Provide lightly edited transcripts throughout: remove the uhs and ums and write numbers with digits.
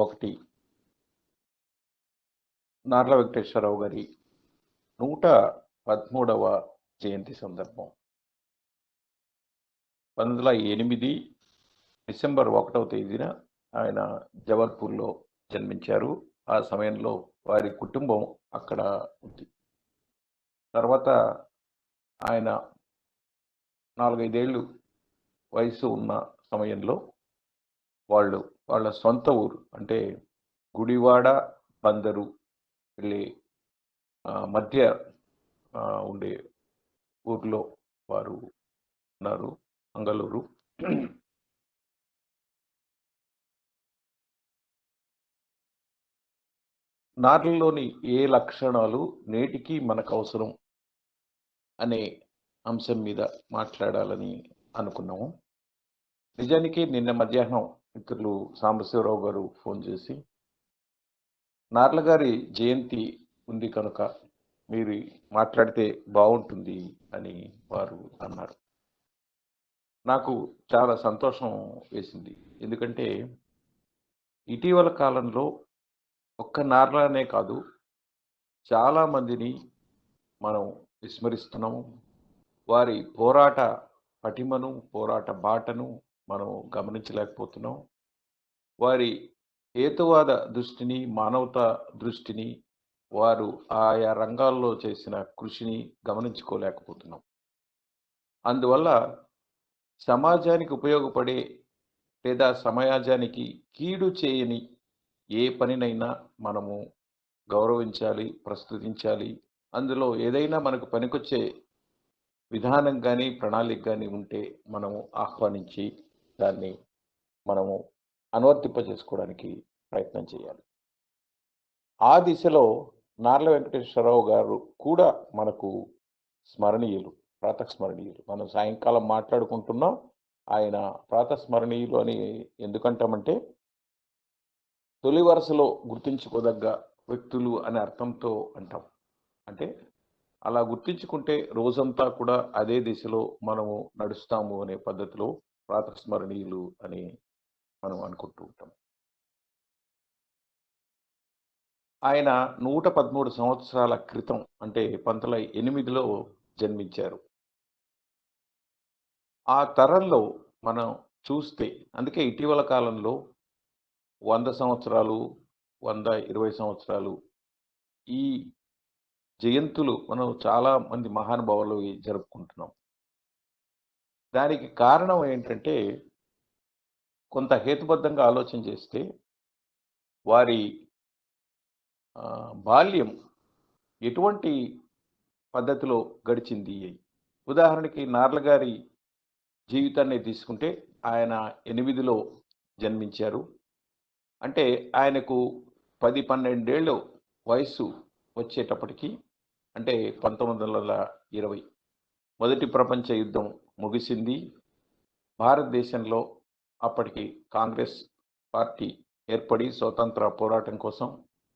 ఒకటి నార్ల వెంకటేశ్వరరావు గారి 113వ జయంతి సందర్భం 1908 డిసెంబర్ 1వ తేదీన ఆయన జబల్పూర్లో జన్మించారు. ఆ సమయంలో వారి కుటుంబం అక్కడ ఉంది. తర్వాత ఆయన 4-5 ఏళ్ళు వయసు ఉన్న సమయంలో వాళ్ళ సొంత ఊరు అంటే గుడివాడ బందరు వెళ్ళే మధ్య ఉండే ఊర్లో వారు ఉన్నారు, మంగళూరు. నార్లలోని ఏ లక్షణాలు నేటికి మనకు అవసరం అనే అంశం మీద మాట్లాడాలని అనుకున్నాము. నిజానికి నిన్న మధ్యాహ్నం మిత్రులు సాంబశివరావు గారు ఫోన్ చేసి నార్ల గారి జయంతి ఉంది కనుక మీరు మాట్లాడితే బాగుంటుంది అని వారు అన్నారు. నాకు చాలా సంతోషం వేసింది. ఎందుకంటే ఇటీవల కాలంలో ఒక్క నార్లనే కాదు, చాలామందిని మనం విస్మరిస్తున్నాము. వారి పోరాట పటిమను, పోరాట బాటను మనం గమనించలేకపోతున్నాం. వారి హేతువాద దృష్టిని, మానవతా దృష్టిని, వారు ఆయా రంగాల్లో చేసిన కృషిని గమనించుకోలేకపోతున్నాం. అందువల్ల సమాజానికి ఉపయోగపడే లేదా సమాజానికి కీడు చేయని ఏ పనినైనా మనము గౌరవించాలి, ప్రస్తుతించాలి. అందులో ఏదైనా మనకు పనికొచ్చే విధానం కానీ ప్రణాళిక కానీ ఉంటే మనము ఆహ్వానించి దాన్ని మనము అనువర్తింపజేసుకోవడానికి ప్రయత్నం చేయాలి. ఆ దిశలో నార్ల వెంకటేశ్వరరావు గారు కూడా మనకు స్మరణీయులు, ప్రాతస్మరణీయులు. మనం సాయంకాలం మాట్లాడుకుంటున్నాం. ఆయన ప్రాతస్మరణీయులు అని ఎందుకంటామంటే తొలి వరుసలో గుర్తించుకోదగ్గ వ్యక్తులు అనే అర్థంతో అంటాం. అంటే అలా గుర్తించుకుంటే రోజంతా కూడా అదే దిశలో మనము నడుస్తాము అనే పద్ధతిలో ప్రాతస్మరణీయులు అని మనం అనుకుంటూ ఉంటాం. ఆయన 113 సంవత్సరాల క్రితం అంటే 1908లో జన్మించారు. ఆ తరంలో మనం చూస్తే, అందుకే ఇటీవల కాలంలో 100 సంవత్సరాలు, 120 సంవత్సరాలు ఈ జయంతులు మనం చాలా మంది మహానుభావులు జరుపుకుంటున్నాం. దానికి కారణం ఏంటంటే కొంత హేతుబద్ధంగా ఆలోచన చేస్తే వారి బాల్యం ఎటువంటి పద్ధతిలో గడిచింది. ఉదాహరణకి నార్ల గారి జీవితాన్ని తీసుకుంటే ఆయన 8లో జన్మించారు. అంటే ఆయనకు 10-12 ఏళ్ళు వయసు వచ్చేటప్పటికి, అంటే 1920 మొదటి ప్రపంచ యుద్ధం ముగిసింది. భారతదేశంలో అప్పటికి కాంగ్రెస్ పార్టీ ఏర్పడి స్వతంత్ర పోరాటం కోసం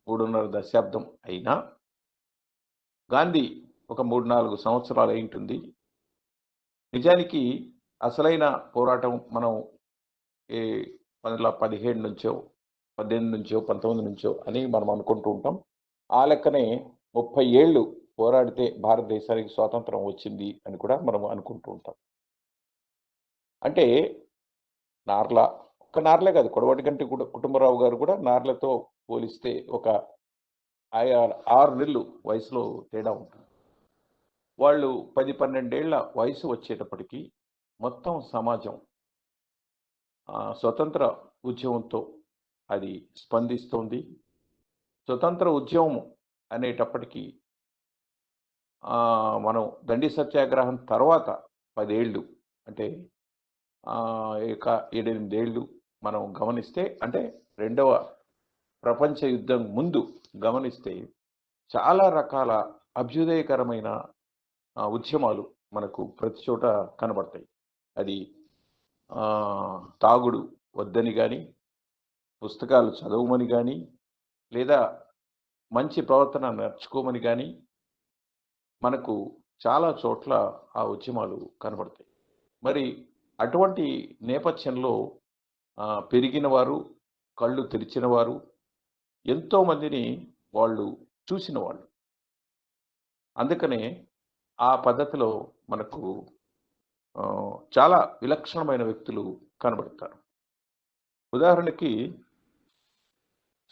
3.5 దశాబ్దం అయినా గాంధీ ఒక 3-4 సంవత్సరాలు అయి ఉంటుంది. నిజానికి అసలైన పోరాటం మనం 17 నుంచో 18 నుంచో 19 నుంచో అని మనం అనుకుంటూ ఉంటాం. ఆ లెక్కనే 30 ఏళ్ళు పోరాడితే భారతదేశానికి స్వాతంత్రం వచ్చింది అని కూడా మనం అనుకుంటూ ఉంటాం. అంటే నార్ల, ఒక్క నార్లే కాదు, కొడవటి గంటి కుటుంబరావు గారు కూడా నార్లతో పోలిస్తే ఒక 6 నెలలు వయసులో తేడా ఉంటుంది. వాళ్ళు 10-12 ఏళ్ల వయసు వచ్చేటప్పటికి మొత్తం సమాజం స్వతంత్ర ఉద్యమంతో అది స్పందిస్తోంది. స్వతంత్ర ఉద్యమం అనేటప్పటికీ మనం దండి సత్యాగ్రహం తర్వాత 10 ఏళ్ళు అంటే 7-8 ఏళ్ళు మనం గమనిస్తే, అంటే రెండవ ప్రపంచ యుద్ధం ముందు గమనిస్తే చాలా రకాల అభ్యుదయకరమైన ఉద్యమాలు మనకు ప్రతి చోట కనబడతాయి. అది తాగుడు వద్దని కానీ, పుస్తకాలు చదవమని కానీ, లేదా మంచి ప్రవర్తన నేర్చుకోమని కానీ మనకు చాలా చోట్ల ఆ ఉద్యమాలు కనబడతాయి. మరి అటువంటి నేపథ్యంలో పెరిగిన వారు, కళ్ళు తెరిచిన వారు, ఎంతోమందిని వాళ్ళు చూసిన వాళ్ళు. అందుకనే ఆ పద్ధతిలో మనకు చాలా విలక్షణమైన వ్యక్తులు కనబడతారు. ఉదాహరణకి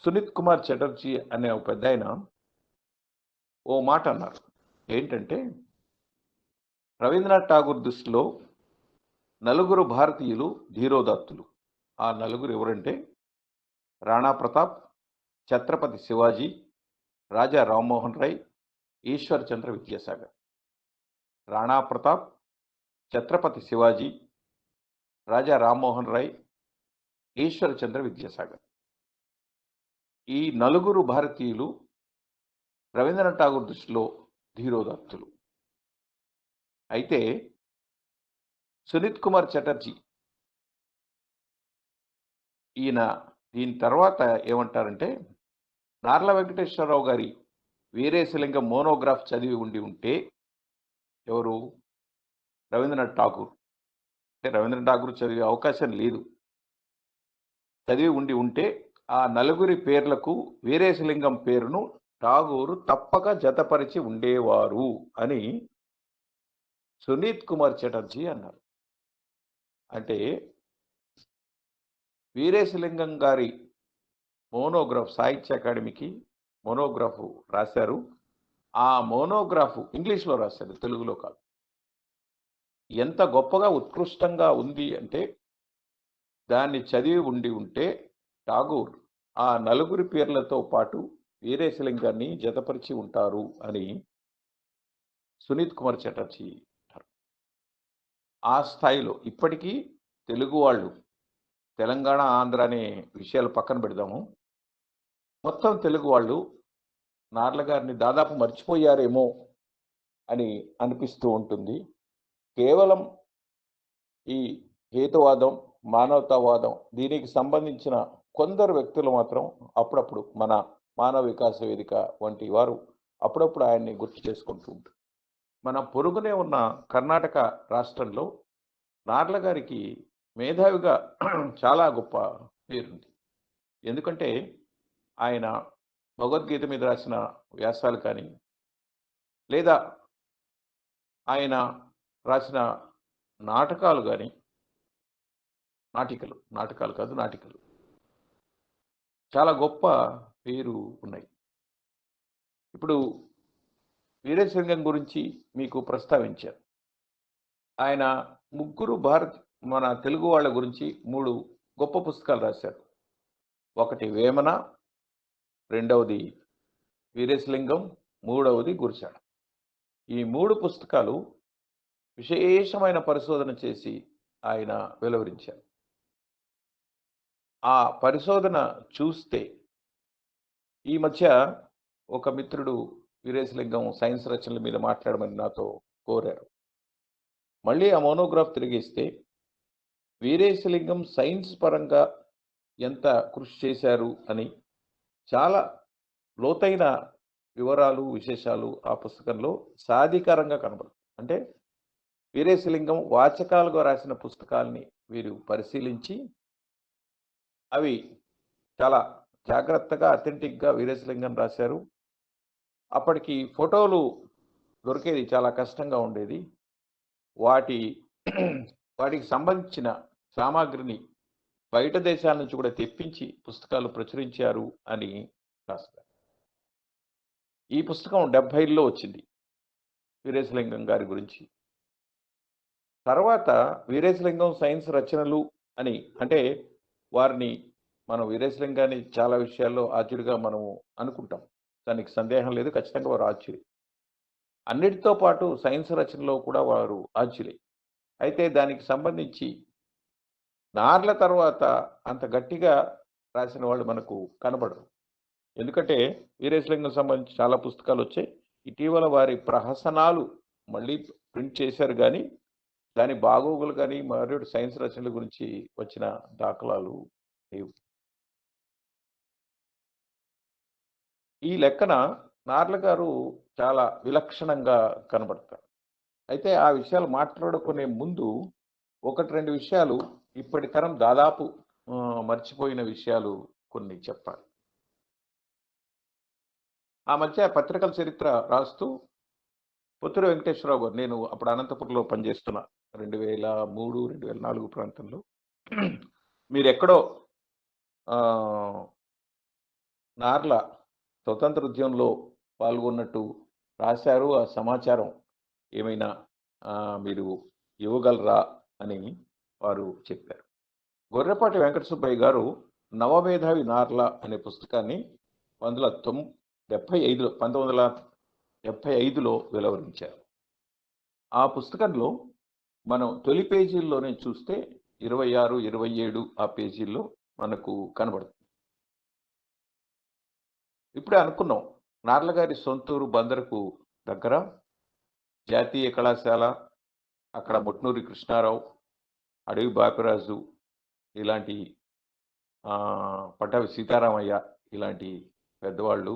సునీత్ కుమార్ చటర్జీ అనే ఒక పెద్దాయన ఓ మాట అన్నారు. ఏంటంటే, రవీంద్రనాథ్ ఠాగూర్ దృష్టిలో నలుగురు భారతీయులు ధీరోదాత్తులు. ఆ నలుగురు ఎవరంటే రాణా ప్రతాప్, ఛత్రపతి శివాజీ, రాజా రామ్మోహన్ రాయ్, ఈశ్వర్ చంద్ర విద్యాసాగర్. రాణా ప్రతాప్, ఛత్రపతి శివాజీ, రాజా రామ్మోహన్ రాయ్, ఈశ్వర్ చంద్ర విద్యాసాగర్. ఈ నలుగురు భారతీయులు రవీంద్రనాథ్ ఠాగూర్ దృష్టిలో ధీరోదాత్తులు. అయితే సునీత్ కుమార్ చటర్జీ ఈయన దీని తర్వాత ఏమంటారంటే, నార్ల వెంకటేశ్వరరావు గారి వీరేశలింగం మోనోగ్రాఫ్ చదివి ఉంటే ఎవరు? రవీంద్రనాథ్ ఠాగూర్. అంటే రవీంద్రనాథ్ ఠాగూర్ చదివే అవకాశం లేదు. చదివి ఉంటే ఆ నలుగురి పేర్లకు వీరేశలింగం పేరును ఠాగూరు తప్పక జతపరిచి ఉండేవారు అని సునీత్ కుమార్ చటర్జీ అన్నారు. అంటే వీరేశలింగం గారి మోనోగ్రాఫ్ సాహిత్య అకాడమీకి మోనోగ్రాఫ్ రాశారు. ఆ మోనోగ్రాఫ్ ఇంగ్లీష్లో రాశారు, తెలుగులో కాదు. ఎంత గొప్పగా ఉత్కృష్టంగా ఉంది అంటే, దాన్ని చదివి ఉంటే ఠాగూర్ ఆ నలుగురి పేర్లతో పాటు వీరేశలింగాన్ని జతపరిచి ఉంటారు అని సునీత్ కుమార్ చటర్జీ అంటారు. ఆ స్థాయిలో ఇప్పటికీ తెలుగు వాళ్ళు, తెలంగాణ, ఆంధ్ర అనే విషయాలు పక్కన పెడదాము, మొత్తం తెలుగు వాళ్ళు నార్ల గారిని దాదాపు మర్చిపోయారేమో అని అనిపిస్తూ ఉంటుంది. కేవలం ఈ హేతువాదం, మానవతావాదం దీనికి సంబంధించిన కొందరు వ్యక్తులు మాత్రం అప్పుడప్పుడు మన మానవ వికాస వేదిక వంటి వారు అప్పుడప్పుడు ఆయన్ని గుర్తు చేసుకుంటూ ఉంటారు. మన పొరుగునే ఉన్న కర్ణాటక రాష్ట్రంలో నార్ల గారికి మేధావిగా చాలా గొప్ప పేరుంది. ఎందుకంటే ఆయన భగవద్గీత మీద రాసిన వ్యాసాలు కానీ, లేదా ఆయన రాసిన నాటకాలు కానీ, నాటకాలు కాదు నాటికలు చాలా గొప్ప పేరు ఉన్నాయి. ఇప్పుడు వీరేశలింగం గురించి మీకు ప్రస్తావించారు. ఆయన ముగ్గురు మన తెలుగు వాళ్ళ గురించి 3 గొప్ప పుస్తకాలు రాశారు. ఒకటి వేమన, రెండవది వీరేశలింగం, మూడవది గురజాడ. ఈ 3 పుస్తకాలు విశేషమైన పరిశోధన చేసి ఆయన వెలువరించారు. ఆ పరిశోధన చూస్తే ఈ మధ్య ఒక మిత్రుడు వీరేశలింగం సైన్స్ రచనల మీద మాట్లాడమని నాతో కోరారు. మళ్ళీ ఆ మోనోగ్రాఫ్ తిరిగిస్తే వీరేశలింగం సైన్స్ పరంగా ఎంత కృషి చేశారు అని చాలా లోతైన వివరాలు, విశేషాలు ఆ పుస్తకంలో సాధికారంగా కనబడుతుంది. అంటే వీరేశలింగం వాచకాలుగా రాసిన పుస్తకాల్ని వీరు పరిశీలించి అవి చాలా జాగ్రత్తగా, అథెంటిక్గా వీరేశలింగం రాశారు. అప్పటికి ఫోటోలు దొరికేది చాలా కష్టంగా ఉండేది. వాటికి సంబంధించిన సామాగ్రిని బయట దేశాల నుంచి కూడా తెప్పించి పుస్తకాలు ప్రచురించారు అని రాస్తారు. ఈ పుస్తకం 70లో వచ్చింది వీరేశలింగం గారి గురించి. తర్వాత వీరేశలింగం సైన్స్ రచనలు అని, అంటే వారిని మనం వీరేశలింగాన్ని చాలా విషయాల్లో ఆద్యుడిగా మనము అనుకుంటాం. దానికి సందేహం లేదు, ఖచ్చితంగా వారు ఆద్యులే. అన్నిటితో పాటు సైన్స్ రచనలో కూడా వారు ఆద్యులే. అయితే దానికి సంబంధించి నార్ల తర్వాత అంత గట్టిగా రాసిన వాళ్ళు మనకు కనబడరు. ఎందుకంటే వీరేశలింగం సంబంధించి చాలా పుస్తకాలు వచ్చాయి. ఇటీవల వారి ప్రహసనాలు మళ్ళీ ప్రింట్ చేశారు కానీ దాని బాగోగులు కానీ మరియు సైన్స్ రచనల గురించి వచ్చిన దాఖలాలు లేవు. ఈ లెక్కన నార్ల గారు చాలా విలక్షణంగా కనబడతారు. అయితే ఆ విషయాలు మాట్లాడుకునే ముందు 1-2 విషయాలు ఇప్పటి తరం దాదాపు మర్చిపోయిన విషయాలు కొన్ని చెప్పాలి. ఆ మధ్య పత్రికల చరిత్ర రాస్తూ పొత్తూరి వెంకటేశ్వరరావు గారు, నేను అప్పుడు అనంతపురంలో పనిచేస్తున్నా 2003, 2004 ప్రాంతంలో. మీరెక్కడో నార్ల స్వతంత్ర ఉద్యమంలో పాల్గొన్నట్టు రాశారు. ఆ సమాచారం ఏమైనా మీరు ఇవ్వగలరా అని వారు చెప్పారు. గొర్రెపాటి వెంకట సుబ్బయ్య గారు నవమేధావి నార్ల అనే పుస్తకాన్ని 1975లో వెలువరించారు. ఆ పుస్తకంలో మనం తొలి పేజీల్లోనే చూస్తే 26, 27 ఆ పేజీల్లో మనకు కనబడుతుంది. ఇప్పుడే అనుకున్నాం, నార్ల గారి సొంతూరు బందరకు దగ్గర జాతీయ కళాశాల, అక్కడ ముట్నూరి కృష్ణారావు, అడవి బాపిరాజు, ఇలాంటి పట్టాభి సీతారామయ్య ఇలాంటి పెద్దవాళ్ళు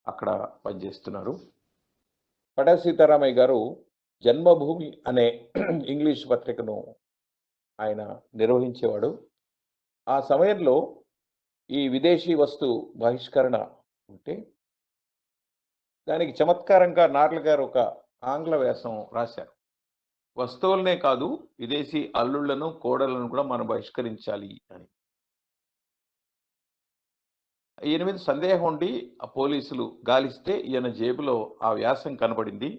అక్కడ పనిచేస్తున్నారు. పట్టాభి సీతారామయ్య గారు జన్మభూమి అనే ఇంగ్లీష్ పత్రికను ఆయన నిర్వహించేవాడు. ఆ సమయంలో ఈ విదేశీ వస్తు బహిష్కరణ ఉంటే దానికి చమత్కారంగా నార్ల గారు ఒక ఆంగ్ల వ్యాసం రాశారు. వస్తువులనే కాదు, విదేశీ అల్లుళ్లను, కోడళ్లను కూడా మనం బహిష్కరించాలి అని. ఈయన మీద సందేహం ఉండి ఆ పోలీసులు గాలిస్తే ఈయన జేబులో ఆ వ్యాసం కనబడింది.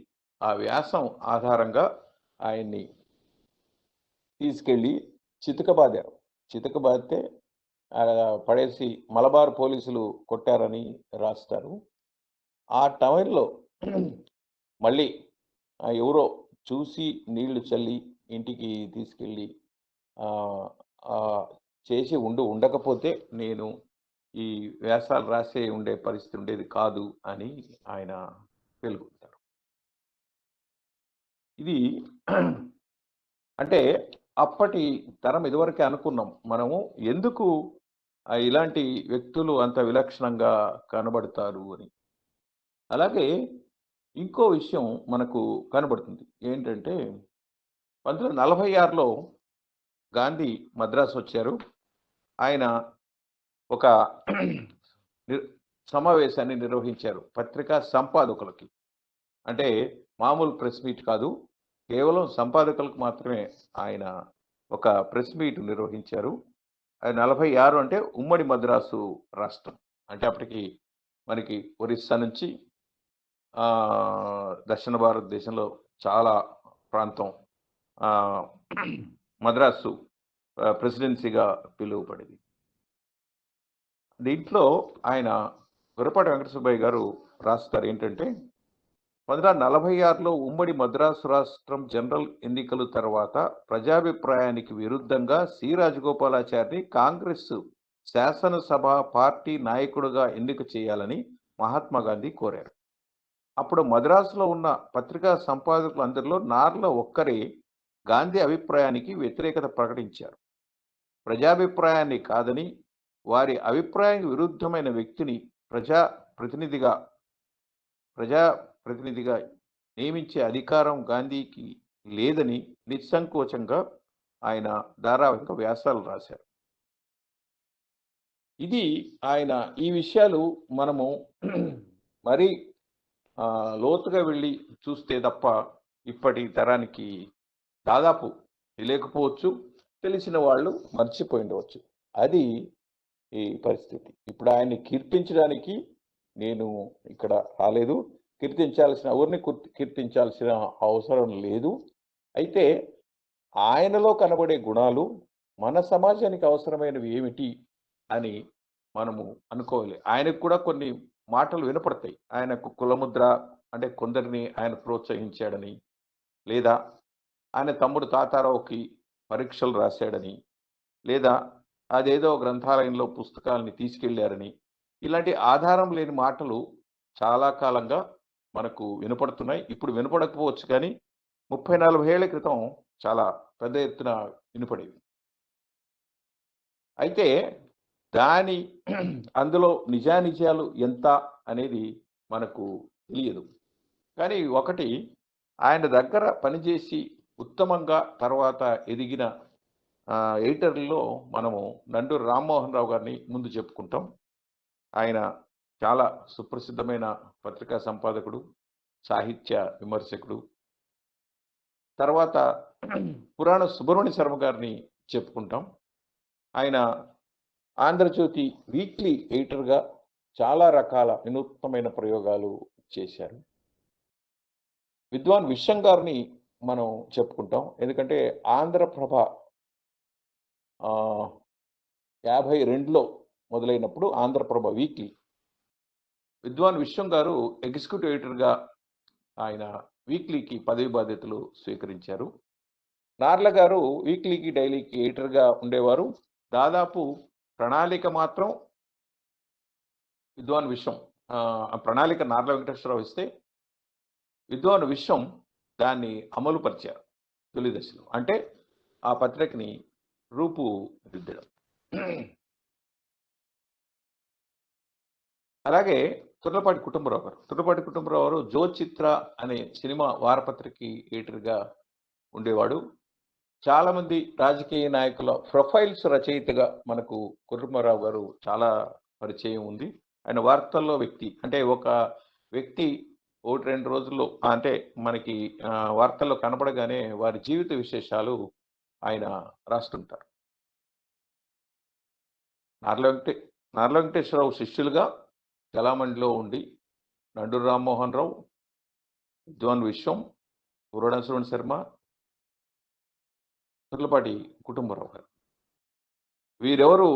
ఆ వ్యాసం ఆధారంగా ఆయన్ని తీసుకెళ్ళి చితకబాదారు. చితకబాదితే పడేసి మలబార్ పోలీసులు కొట్టారని రాస్తారు. ఆ టైంలో మళ్ళీ ఎవరో చూసి నీళ్లు చల్లి ఇంటికి తీసుకెళ్ళి చేసి ఉండకపోతే నేను ఈ వ్యాసాలు రాసే ఉండే పరిస్థితి ఉండేది కాదు అని ఆయన వెలుగుతారు. ఇది అంటే అప్పటి తరం ఇదివరకే అనుకున్నాం మనము, ఎందుకు ఇలాంటి వ్యక్తులు అంత విలక్షణంగా కనబడతారు అని. అలాగే ఇంకో విషయం మనకు కనబడుతుంది ఏంటంటే, 1946లో గాంధీ మద్రాసు వచ్చారు. ఆయన ఒక సమావేశాన్ని నిర్వహించారు పత్రికా సంపాదకులకి. అంటే మామూలు ప్రెస్ మీట్ కాదు, కేవలం సంపాదకులకు మాత్రమే ఆయన ఒక ప్రెస్ మీట్ నిర్వహించారు. 46 అంటే ఉమ్మడి మద్రాసు రాష్ట్రం. అంటే అప్పటికి మనకి ఒరిస్సా నుంచి దక్షిణ భారతదేశంలో చాలా ప్రాంతం మద్రాసు ప్రెసిడెన్సీగా పిలువబడింది. దీంట్లో ఆయన గొర్రెపాటి వెంకట సుబ్బయ్య గారు రాస్తారు ఏంటంటే, 1946లో ఉమ్మడి మద్రాసు రాష్ట్రం జనరల్ ఎన్నికల తర్వాత ప్రజాభిప్రాయానికి విరుద్ధంగా సి రాజగోపాలాచారిని కాంగ్రెస్ శాసనసభ పార్టీ నాయకుడిగా ఎన్నిక చేయాలని మహాత్మా గాంధీ కోరారు. అప్పుడు మద్రాసులో ఉన్న పత్రికా సంపాదకులందరిలో నార్ల ఒక్కరే గాంధీ అభిప్రాయానికి వ్యతిరేకత ప్రకటించారు. ప్రజాభిప్రాయాన్ని కాదని, వారి అభిప్రాయానికి విరుద్ధమైన వ్యక్తిని ప్రజాప్రతినిధిగా నియమించే అధికారం గాంధీకి లేదని నిస్సంకోచంగా ఆయన ధారావాహిక వ్యాసాలు రాశారు. ఇది ఆయన ఈ విషయాలు మనము మరీ లోతుగా వెళ్ళి చూస్తే తప్ప ఇప్పటి తరానికి దాదాపు తెలియకపోవచ్చు, తెలిసిన వాళ్ళు మర్చిపోయి ఉండవచ్చు. అది ఈ పరిస్థితి. ఇప్పుడు ఆయన్ని కీర్తించడానికి నేను ఇక్కడ రాలేదు, ఎవరిని కీర్తించాల్సిన అవసరం లేదు. అయితే ఆయనలో కనబడే గుణాలు మన సమాజానికి అవసరమైనవి ఏమిటి అని మనము అనుకోవాలి. ఆయనకు కూడా కొన్ని మాటలు వినపడతాయి. ఆయనకు కులముద్ర అంటే కొందరిని ఆయన ప్రోత్సహించాడని, లేదా ఆయన తమ్ముడు తాతారావుకి పరీక్షలు రాశాడని, లేదా అదేదో గ్రంథాలయంలో పుస్తకాలని తీసుకెళ్లారని, ఇలాంటి ఆధారం లేని మాటలు చాలా కాలంగా మనకు వినపడుతున్నాయి. ఇప్పుడు వినపడకపోవచ్చు, కానీ 30-40 ఏళ్ల క్రితం చాలా పెద్ద ఎత్తున వినపడేవి. అయితే అందులో నిజానిజాలు ఎంత అనేది మనకు తెలియదు. కానీ ఒకటి, ఆయన దగ్గర పనిచేసి ఉత్తమంగా తర్వాత ఎదిగిన ఎడిటర్‌లో మనము నండూరి రామ్మోహన్ రావు గారిని ముందు చెప్పుకుంటాం. ఆయన చాలా సుప్రసిద్ధమైన పత్రికా సంపాదకుడు, సాహిత్య విమర్శకుడు. తర్వాత పురాణ సుబ్రహ్మణ్య శర్మ గారిని చెప్పుకుంటాం. ఆయన ఆంధ్రజ్యోతి వీక్లీ ఎడిటర్‌గా చాలా రకాల వినూత్నమైన ప్రయోగాలు చేశారు. విద్వాన్ విశ్వం గారిని మనం చెప్పుకుంటాం. ఎందుకంటే ఆంధ్రప్రభ 52లో మొదలైనప్పుడు ఆంధ్రప్రభ వీక్లీ విద్వాన్ విశ్వం గారు ఎగ్జిక్యూటివ్ ఎడిటర్‌గా ఆయన వీక్లీకి పదవి బాధ్యతలు స్వీకరించారు. నార్ల గారు వీక్లీకి, డైలీకి ఎడిటర్‌గా ఉండేవారు. దాదాపు ప్రణాళిక మాత్రం విద్వాన్ విశ్వం ప్రణాళిక నార్ల వెంకటేశ్వరరావు ఇస్తే విద్వాన్ విశ్వం దాన్ని అమలు పరిచారు తొలి దశలో. అంటే ఆ పత్రికని రూపుదిద్దడం. అలాగే తుర్లపాటి కుటుంబరావు గారు జ్యోచిత్ర అనే సినిమా వారపత్రికకి ఎడిటర్‌గా ఉండేవాడు. చాలామంది రాజకీయ నాయకుల ప్రొఫైల్స్ రచయితగా మనకు కుటుంబరావు గారు చాలా పరిచయం ఉంది. ఆయన వార్తల్లో వ్యక్తి. అంటే ఒక వ్యక్తి 1-2 రోజుల్లో అంటే మనకి వార్తల్లో కనపడగానే వారి జీవిత విశేషాలు ఆయన రాస్తుంటారు. నార్ల వెంకటేశ్వరరావు శిష్యులుగా చలామణిలో ఉండి నండూరి రామ్మోహన్ రావు, విద్వాన్ విశ్వం, పురాణ సుబ్రహ్మణ్య శర్మ, తుర్లపాటి కుటుంబరావు గారు. వీరెవరు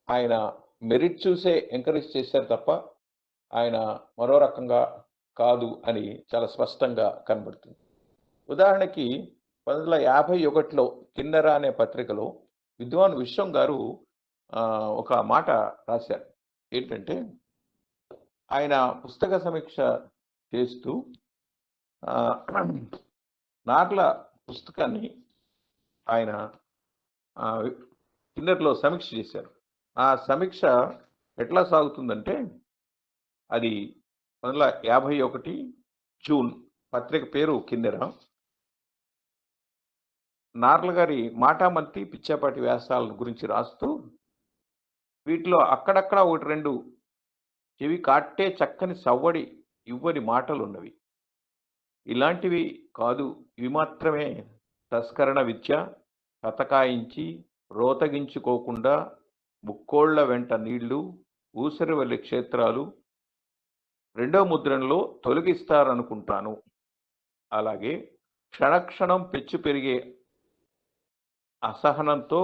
ఆయన మెరిట్ చూసే ఎంకరేజ్ చేశారు తప్ప ఆయన మరో రకంగా కాదు అని చాలా స్పష్టంగా కనబడుతుంది. ఉదాహరణకి 1951లో కిన్నెర అనే పత్రికలో విద్వాన్ విశ్వం గారు ఒక మాట రాశారు. ఏంటంటే ఆయన పుస్తక సమీక్ష చేస్తూ నార్ల పుస్తకాన్ని ఆయన కిన్నెరలో సమీక్ష చేశారు. ఆ సమీక్ష ఎట్లా సాగుతుందంటే అది 1951 జూన్, పత్రిక పేరు కిన్నెర. నార్ల గారి మాటామంతి, పిచ్చాపాటి వ్యాసాల గురించి రాస్తూ వీటిలో అక్కడక్కడ 1-2 చెవి కాట్టే చక్కని సవ్వడి ఇవ్వని మాటలున్నవి. ఇలాంటివి కాదు, ఇవి మాత్రమే తస్కరణ విద్య, కతకాయించి రోతగించుకోకుండా ముక్కోళ్ల వెంట నీళ్లు, ఊసరవెల్లి క్షేత్రాలు రెండో ముద్రణలో తొలగిస్తారనుకుంటాను. అలాగే క్షణక్షణం పెచ్చు పెరిగే అసహనంతో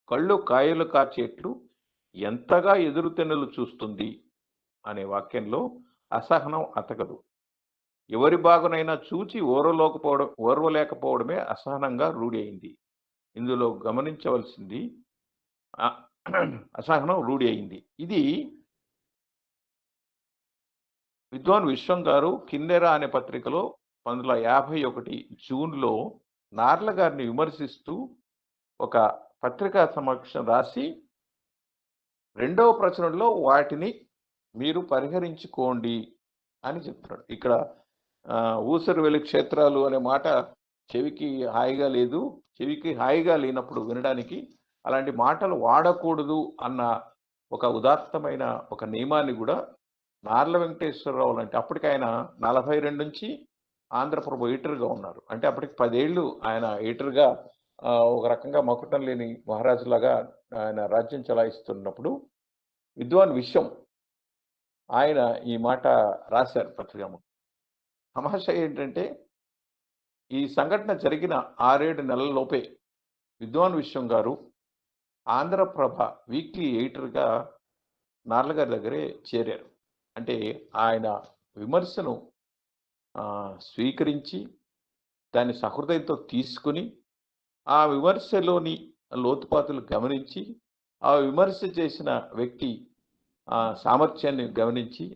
కళ్ళు కాయలు కాచేట్లు ఎంతగా ఎదురుతెన్నులు చూస్తుంది అనే వాక్యంలో అసహనం అతకదు. ఎవరి బాగునైనా చూచి ఓర్వలేకపోవడమే అసహనంగా రూఢి అయింది. ఇందులో గమనించవలసింది అసహనం రూఢి అయింది. ఇది విద్వాన్ విశ్వం గారు కిన్నెర అనే పత్రికలో 1951 జూన్లో నార్ల గారిని విమర్శిస్తూ ఒక పత్రికా సమీక్ష రాసి రెండవ ప్రచురణలో వాటిని మీరు పరిహరించుకోండి అని చెప్తున్నాడు. ఇక్కడ ఊసరవెల్లి క్షేత్రాలు అనే మాట చెవికి హాయిగా లేదు. చెవికి హాయిగా లేనప్పుడు వినడానికి అలాంటి మాటలు వాడకూడదు అన్న ఒక ఉదాత్తమైన ఒక నియమాన్ని కూడా నార్ల వెంకటేశ్వరరావు లాంటి అప్పటికి ఆయన 42 నుంచి ఆంధ్రప్రభ ఎడిటర్‌గా ఉన్నారు. అంటే అప్పటికి 10 ఏళ్ళు ఆయన ఎడిటర్‌గా ఒక రకంగా మకుటం లేని మహారాజులాగా ఆయన రాజ్యం చలాయిస్తున్నప్పుడు విద్వాన్ విశ్వం ఆయన ఈ మాట రాశారు పత్రికలో. తమాషా ఏంటంటే ఈ సంఘటన జరిగిన 6-7 నెలల లోపే విద్వాన్ విశ్వం గారు ఆంధ్రప్రభ వీక్లీ ఎడిటర్‌గా నార్ల గారి దగ్గరే చేరారు. అంటే ఆయన విమర్శను స్వీకరించి దాన్ని సహృదయంతో తీసుకుని ఆ విమర్శలోని లోతుపాతులు గమనించి ఆ విమర్శ చేసిన వ్యక్తి సామర్థ్యాన్ని గమనించి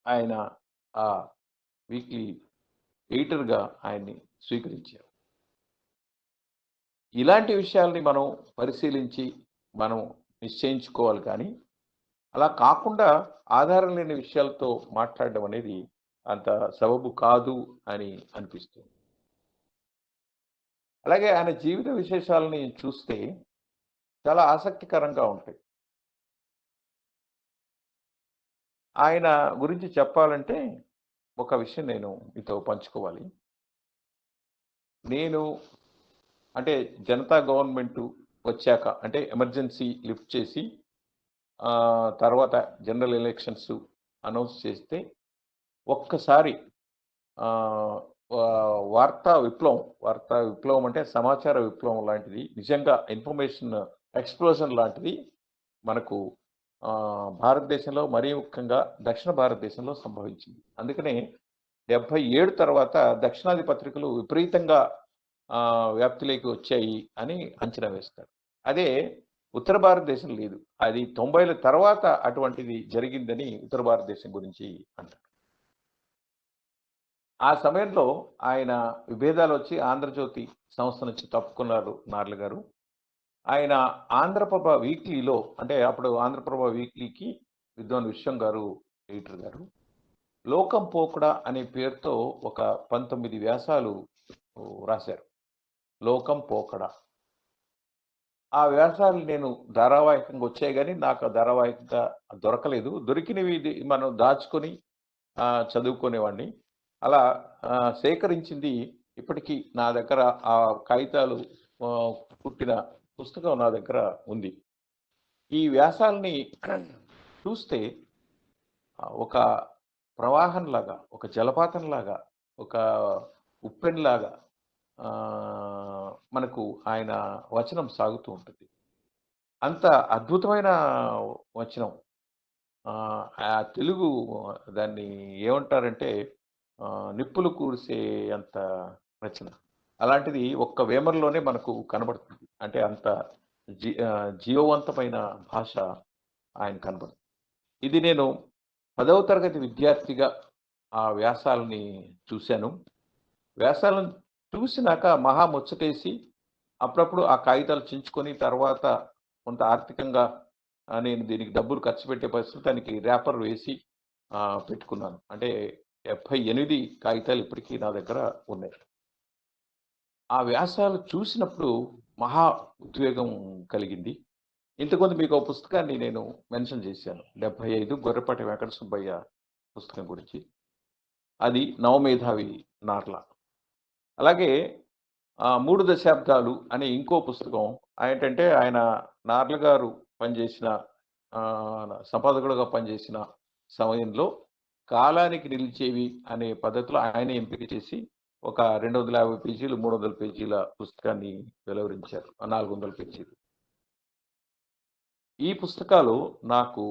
ఆయన ఆ వీక్లీ ఎడిటర్‌గా ఆయన్ని స్వీకరించారు. ఇలాంటి విషయాల్ని మనం పరిశీలించి మనం నిశ్చయించుకోవాలి. కానీ అలా కాకుండా ఆధారం లేని విషయాలతో మాట్లాడడం అనేది అంత సబబు కాదు అని అనిపిస్తుంది. అలాగే ఆయన జీవిత విశేషాలని చూస్తే చాలా ఆసక్తికరంగా ఉంటాయి. ఆయన గురించి చెప్పాలంటే ఒక విషయం నేను మీతో పంచుకోవాలి. నేను అంటే జనతా గవర్నమెంటు వచ్చాక అంటే ఎమర్జెన్సీ లిఫ్ట్ చేసి తర్వాత జనరల్ ఎలక్షన్స్ అనౌన్స్ చేస్తే ఒక్కసారి ఆహ్, వార్తా విప్లవం అంటే సమాచార విప్లవం లాంటిది నిజంగా ఇన్ఫర్మేషన్ ఎక్స్‌ప్లోజన్ లాంటిది మనకు భారతదేశంలో మరీ ముఖ్యంగా దక్షిణ భారతదేశంలో సంభవించింది. అందుకనే 77 తర్వాత దక్షిణాది పత్రికలు విపరీతంగా వ్యాప్తిలోకి వచ్చాయి అని అంచనా వేస్తారు. అదే ఉత్తర భారతదేశం లేదు. అది 90ల తర్వాత అటువంటిది జరిగిందని ఉత్తర భారతదేశం గురించి అంటారు. ఆ సమయంలో ఆయన విభేదాలొచ్చి 'ఆంధ్రజ్యోతి' సంస్థ నుంచి తప్పుకున్నారు నార్ల గారు. ఆయన 'ఆంధ్రప్రభ వీక్లీలో' అంటే అప్పుడు 'ఆంధ్రప్రభ వీక్లీకి' విద్వాన్ విశ్వం గారు ఎడిటర్ గారు. 'లోకం పోకడ' అనే పేరుతో ఒక 19 వ్యాసాలు రాశారు. 'లోకం పోకడ.' ఆ వ్యాసాలు నేను ధారావాహికంగా వచ్చాయి గానీ, నాకు ఆ ధారావాహికంగా దొరకలేదు. దొరికినవి మనం దాచుకొని చదువుకునేవాడిని. అలా సేకరించింది ఇప్పటికీ నా దగ్గర ఆ కాగితాలు పుట్టిన పుస్తకం నా దగ్గర ఉంది. ఈ వ్యాసాలని చూస్తే ఒక ప్రవాహంలాగా, ఒక జలపాతంలాగా, ఒక ఉప్పెనలాగా మనకు ఆయన వచనం సాగుతూ ఉంటుంది. అంత అద్భుతమైన వచనం. ఆ తెలుగు దాన్ని ఏమంటారంటే నిప్పులు కురిసే అంత రచన. అలాంటిది ఒక్క వేమనలోనే మనకు కనబడుతుంది. అంటే అంత జీవవంతమైన భాష ఆయన కనబడుతుంది. ఇది నేను 10వ తరగతి విద్యార్థిగా ఆ వ్యాసాలని చూశాను. వ్యాసాలను చూసినాక మహా ముచ్చటేసి అప్పుడప్పుడు ఆ కాగితాలు చించుకొని తర్వాత కొంత ఆర్థికంగా నేను దీనికి డబ్బులు ఖర్చు పెట్టే పరిస్థితి దానికి ర్యాపర్ వేసి పెట్టుకున్నాను. అంటే 78 కాగితాలు ఇప్పటికీ నా దగ్గర ఉన్నాయి. ఆ వ్యాసాలు చూసినప్పుడు మహా ఉద్వేగం కలిగింది. ఇంతకుముందు మీకో పుస్తకాన్ని నేను మెన్షన్ చేశాను. 75 గొర్రెపాటి వెంకట సుబ్బయ్య పుస్తకం గురించి. అది నవమేధావి నార్ల. అలాగే 3 దశాబ్దాలు అనే ఇంకో పుస్తకం ఏంటంటే ఆయన నార్ల గారు పనిచేసిన సంపాదకుడుగా పనిచేసిన సమయంలో కాలానికి నిలిచేవి అనే పద్ధతిలో ఆయనే ఎంపిక చేసి ఒక 250 పేజీలు, 300 పేజీల పుస్తకాన్ని వెలువరించారు. 400 పేజీలు. ఈ పుస్తకాలు నాకు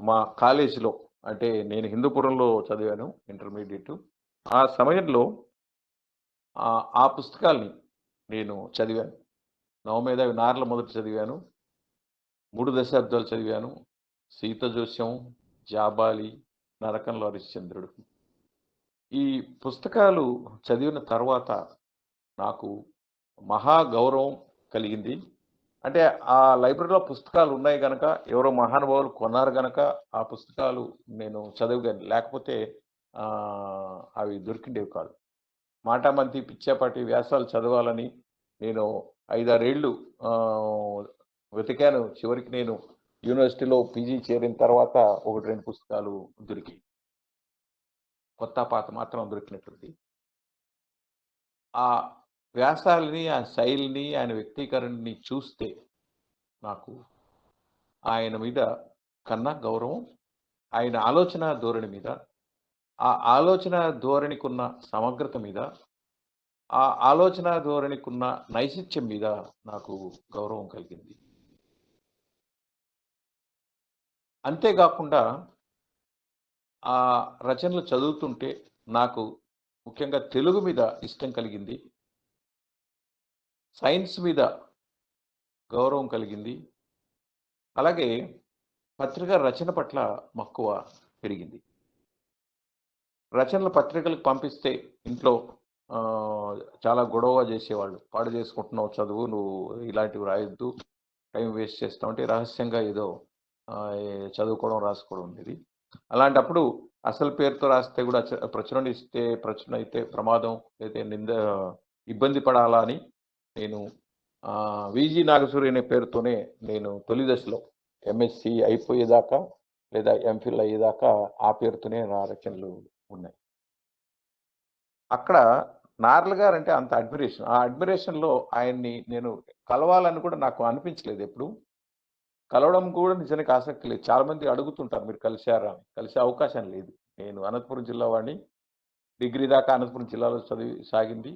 మా కాలేజీలో అంటే నేను హిందూపురంలో చదివాను ఇంటర్మీడియేట్. ఆ సమయంలో ఆ పుస్తకాల్ని నేను చదివాను. నవమేధావి నార్ల మొదట చదివాను. 3 దశాబ్దాలు చదివాను. సీత జోస్యం, జాబాలి, నరకంలో హరిశ్చంద్రుడు. ఈ పుస్తకాలు చదివిన తర్వాత నాకు మహా గౌరవం కలిగింది. అంటే ఆ లైబ్రరీలో పుస్తకాలు ఉన్నాయి గనక, ఎవరో మహానుభావులు కొన్నారు గనక ఆ పుస్తకాలు నేను చదవగలను. లేకపోతే అవి దొరికిండేవి కాదు. మాటామంతి, పిచ్చాపాటి వ్యాసాలు చదవాలని నేను 5, 6 ఏళ్ళు వెతికాను. చివరికి నేను యూనివర్సిటీలో పీజీ చేరిన తర్వాత 1, 2 పుస్తకాలు దొరికాయి. కొత్త, పాత మాత్రం దొరికినట్టుంది. ఆ వ్యాసాలని, ఆ శైలిని, ఆయన వ్యక్తీకరణని చూస్తే నాకు ఆయన మీద కన్నా గౌరవం, ఆయన ఆలోచన ధోరణి మీద, ఆ ఆలోచన ధోరణికున్న సమగ్రత మీద, ఆ ఆలోచన ధోరణికున్న నైశిత్యం మీద నాకు గౌరవం కలిగింది. అంతేగాకుండా ఆ రచనలు చదువుతుంటే నాకు ముఖ్యంగా తెలుగు మీద ఇష్టం కలిగింది. సైన్స్ మీద గౌరవం కలిగింది. అలాగే పత్రికా రచన పట్ల మక్కువ పెరిగింది. రచనలు పత్రికలకు పంపిస్తే ఇంట్లో చాలా గొడవ చేసేవాళ్ళు. పాడు చేసుకుంటున్నావు చదువు, నువ్వు ఇలాంటివి రాయొద్దు, టైం వేస్ట్ చేస్తావు అంటే రహస్యంగా ఏదో చదువుకోవడం, రాసుకోవడం ఉండేది. అలాంటప్పుడు అసలు పేరుతో రాస్తే కూడా ప్రచురణ అయితే ప్రమాదం, అయితే ఇబ్బంది పడాలా అని నేను విజి నాగసూరి అనే పేరుతోనే నేను తొలి దశలో ఎంఎస్సి అయిపోయేదాకా లేదా ఎంఫిల్ అయ్యేదాకా ఆ పేరుతోనే నా రచనలు ఉన్నాయి. అక్కడ నార్ల గారు అంటే అంత అడ్మిరేషన్. ఆ అడ్మిరేషన్‌లో ఆయన్ని నేను కలవాలని కూడా నాకు అనిపించలేదు ఎప్పుడు. కలవడం కూడా నిజానికి ఆసక్తి లేదు. చాలామంది అడుగుతుంటారు మీరు కలిసారా అని. కలిసే అవకాశం లేదు. నేను అనంతపురం జిల్లా వాడిని. డిగ్రీ దాకా అనంతపురం జిల్లాలో చదివి సాగింది.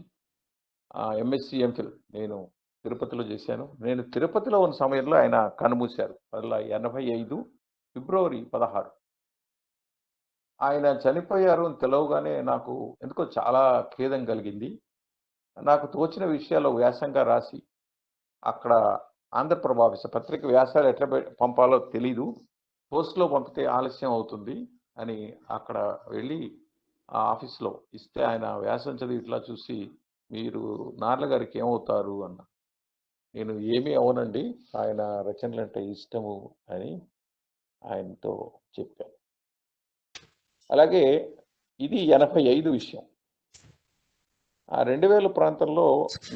ఎంఎస్‌సి, ఎంఫిల్ నేను తిరుపతిలో చేశాను. నేను తిరుపతిలో ఉన్న సమయంలో ఆయన కన్నుమూశారు. 85 ఫిబ్రవరి 16 ఆయన చనిపోయారు అని తెలవగానే నాకు ఎందుకో చాలా ఖేదం కలిగింది. నాకు తోచిన విషయాలు వ్యాసంగా రాసి, అక్కడ ఆంధ్రప్రభ పత్రిక వ్యాసాలు ఎట్లా పంపాలో తెలీదు. పోస్ట్‌లో పంపితే ఆలస్యం అవుతుంది అని అక్కడ వెళ్ళి ఆ ఆఫీస్‌లో ఇస్తే ఆయన వ్యాసం చదివి ఇట్లా చూసి, "మీరు నార్ల గారికి ఏమవుతారు?" అన్నారు. నేను "ఏమీ అవ్వనండి. ఆయన రచనలంటే ఇష్టము" అని ఆయనతో చెప్పాను. అలాగే ఇది 85 విషయం. ఆ 2000 ప్రాంతంలో